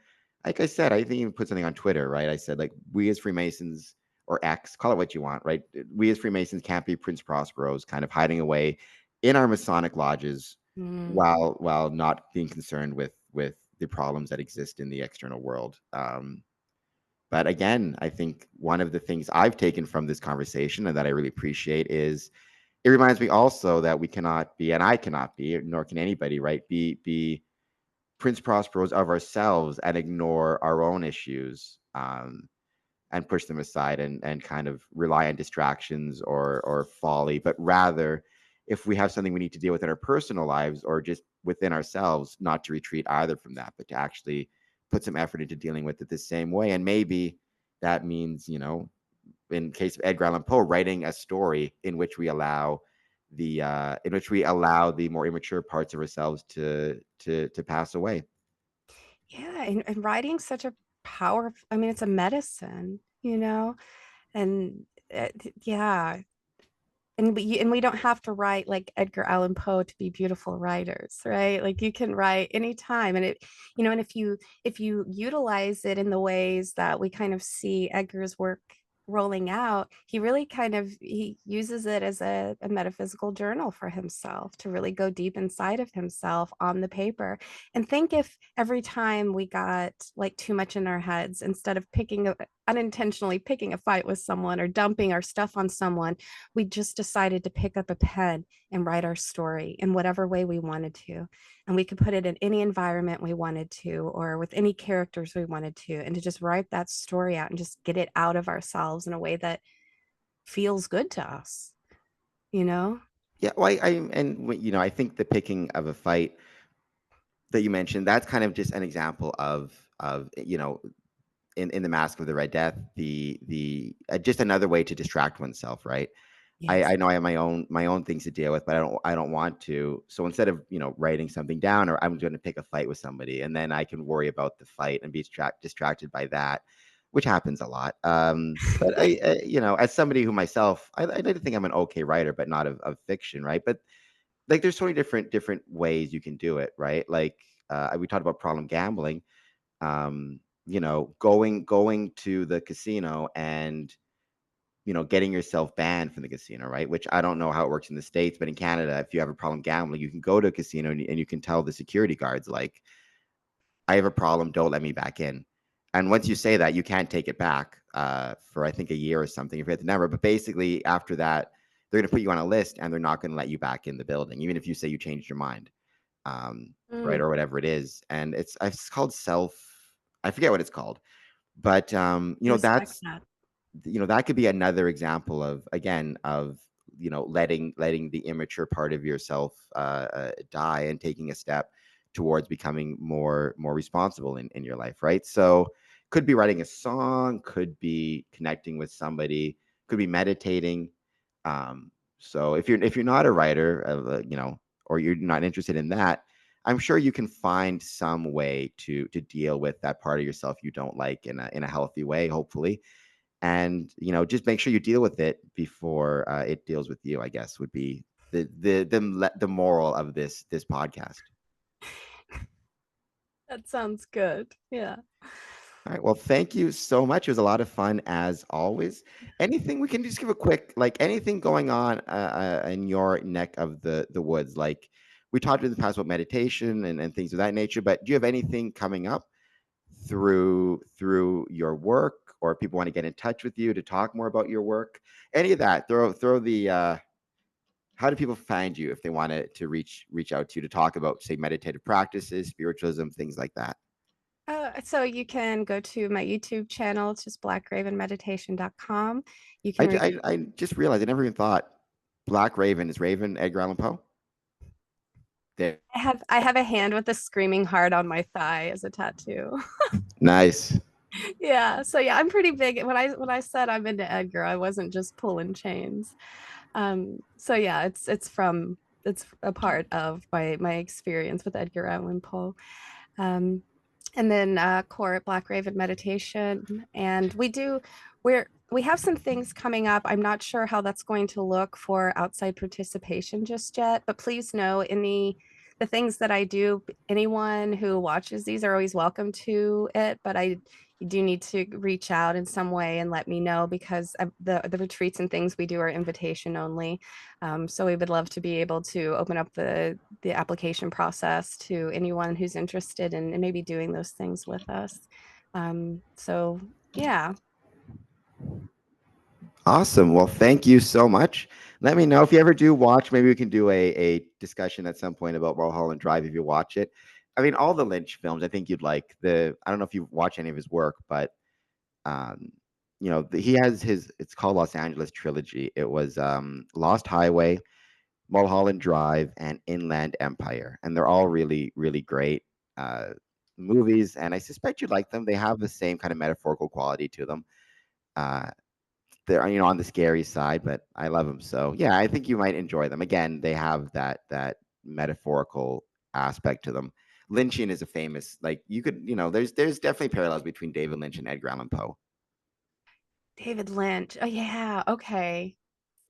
like I said, I think even put something on Twitter, right? I said, like, we as Freemasons, or X, call it what you want, right? We as Freemasons can't be Prince Prospero's, kind of hiding away in our Masonic lodges Mm. while not being concerned with the problems that exist in the external world. But again, I think one of the things I've taken from this conversation and that I really appreciate is it reminds me also that we cannot be, and I cannot be, nor can anybody, right? Be Prince Prosperos of ourselves and ignore our own issues, and push them aside and kind of rely on distractions or folly, but rather if we have something we need to deal with in our personal lives or just within ourselves, not to retreat either from that, but to actually put some effort into dealing with it the same way. And maybe that means, in case of Edgar Allan Poe, writing a story in which we allow the more immature parts of ourselves to pass away. Yeah, and writing's such a powerful, I mean, it's a medicine, you know? And yeah, and we don't have to write like Edgar Allan Poe to be beautiful writers, right? Like you can write anytime, and and if you utilize it in the ways that we kind of see Edgar's work rolling out, he really he uses it as a metaphysical journal for himself to really go deep inside of himself on the paper. And think if every time we got like too much in our heads, instead of unintentionally picking a fight with someone or dumping our stuff on someone, we just decided to pick up a pen and write our story in whatever way we wanted to. And we could put it in any environment we wanted to, or with any characters we wanted to, and to just write that story out and just get it out of ourselves in a way that feels good to us, you know? Yeah, well, I think the picking of a fight that you mentioned, that's kind of just an example of in the Mask of the Red Death, the just another way to distract oneself, right? Yes. I know I have my own things to deal with, but I don't want to. So instead of writing something down, or I'm going to pick a fight with somebody, and then I can worry about the fight and be distracted by that, which happens a lot. But as somebody who myself, I like to think I'm an okay writer, but not of fiction, right? But like, there's so many different ways you can do it, right? Like, we talked about problem gambling. Going to the casino and getting yourself banned from the casino, right? Which I don't know how it works in the States, but in Canada, if you have a problem gambling, you can go to a casino and you can tell the security guards, like, I have a problem, don't let me back in. And once you say that, you can't take it back for, I think, a year or something if you hit the number. But basically, after that, they're going to put you on a list and they're not going to let you back in the building, even if you say you changed your mind, right, Mm, or whatever it is. And it's called I forget what it's called, but respect that. that could be another example of, again, of letting the immature part of yourself die and taking a step towards becoming more responsible in your life, right? So could be writing a song, could be connecting with somebody, could be meditating. So if you're not a writer, or you're not interested in that, I'm sure you can find some way to deal with that part of yourself you don't like in a healthy way, hopefully. And just make sure you deal with it before it deals with you, I guess, would be the moral of this podcast. That sounds good. Yeah. All right, well, thank you so much. It was a lot of fun, as always. Anything we can just give a quick, like, anything going on in your neck of the woods? Like, we talked in the past about meditation and things of that nature, but do you have anything coming up through your work, or people want to get in touch with you to talk more about your work? Any of that? Throw the how do people find you if they want to reach out to you to talk about, say, meditative practices, spiritualism, things like that? So you can go to my YouTube channel. It's just blackravenmeditation.com. You I, can ju- reach. I just realized I never even thought Black Raven is Raven Edgar Allan Poe. There, I have a hand with a screaming heart on my thigh as a tattoo. nice. Yeah. So yeah, I'm pretty big. When I said I'm into Edgar, I wasn't just pulling chains. So yeah, it's a part of my experience with Edgar Allan Poe. Um, and then core at Black Raven Meditation. And we have some things coming up. I'm not sure how that's going to look for outside participation just yet, but please know the things that I do, anyone who watches these are always welcome to it, but I you do need to reach out in some way and let me know, because the retreats and things we do are invitation only. So we would love to be able to open up the application process to anyone who's interested in maybe doing those things with us. So yeah. Awesome. Well, thank you so much. Let me know if you ever do watch. Maybe we can do a discussion at some point about Mulholland Drive if you watch it. I mean, all the Lynch films, I think you'd like. I don't know if you watch any of his work, but um, he has it's called Los Angeles Trilogy. It was Lost Highway, Mulholland Drive, and Inland Empire, and they're all really, really great uh, movies. And I suspect you'd like them. They have the same kind of metaphorical quality to them. Uh, they're on the scary side, but I love them. So yeah, I think you might enjoy them. Again, they have that metaphorical aspect to them. Lynchian is a famous, like, you could, there's definitely parallels between David Lynch and Edgar Allan Poe. David Lynch. Oh yeah, okay.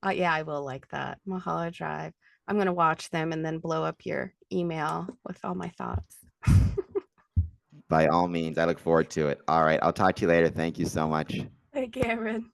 Yeah, I will like that. Mahalo Drive. I'm gonna watch them and then blow up your email with all my thoughts. By all means, I look forward to it. All right, I'll talk to you later. Thank you so much. Hey, Cameron.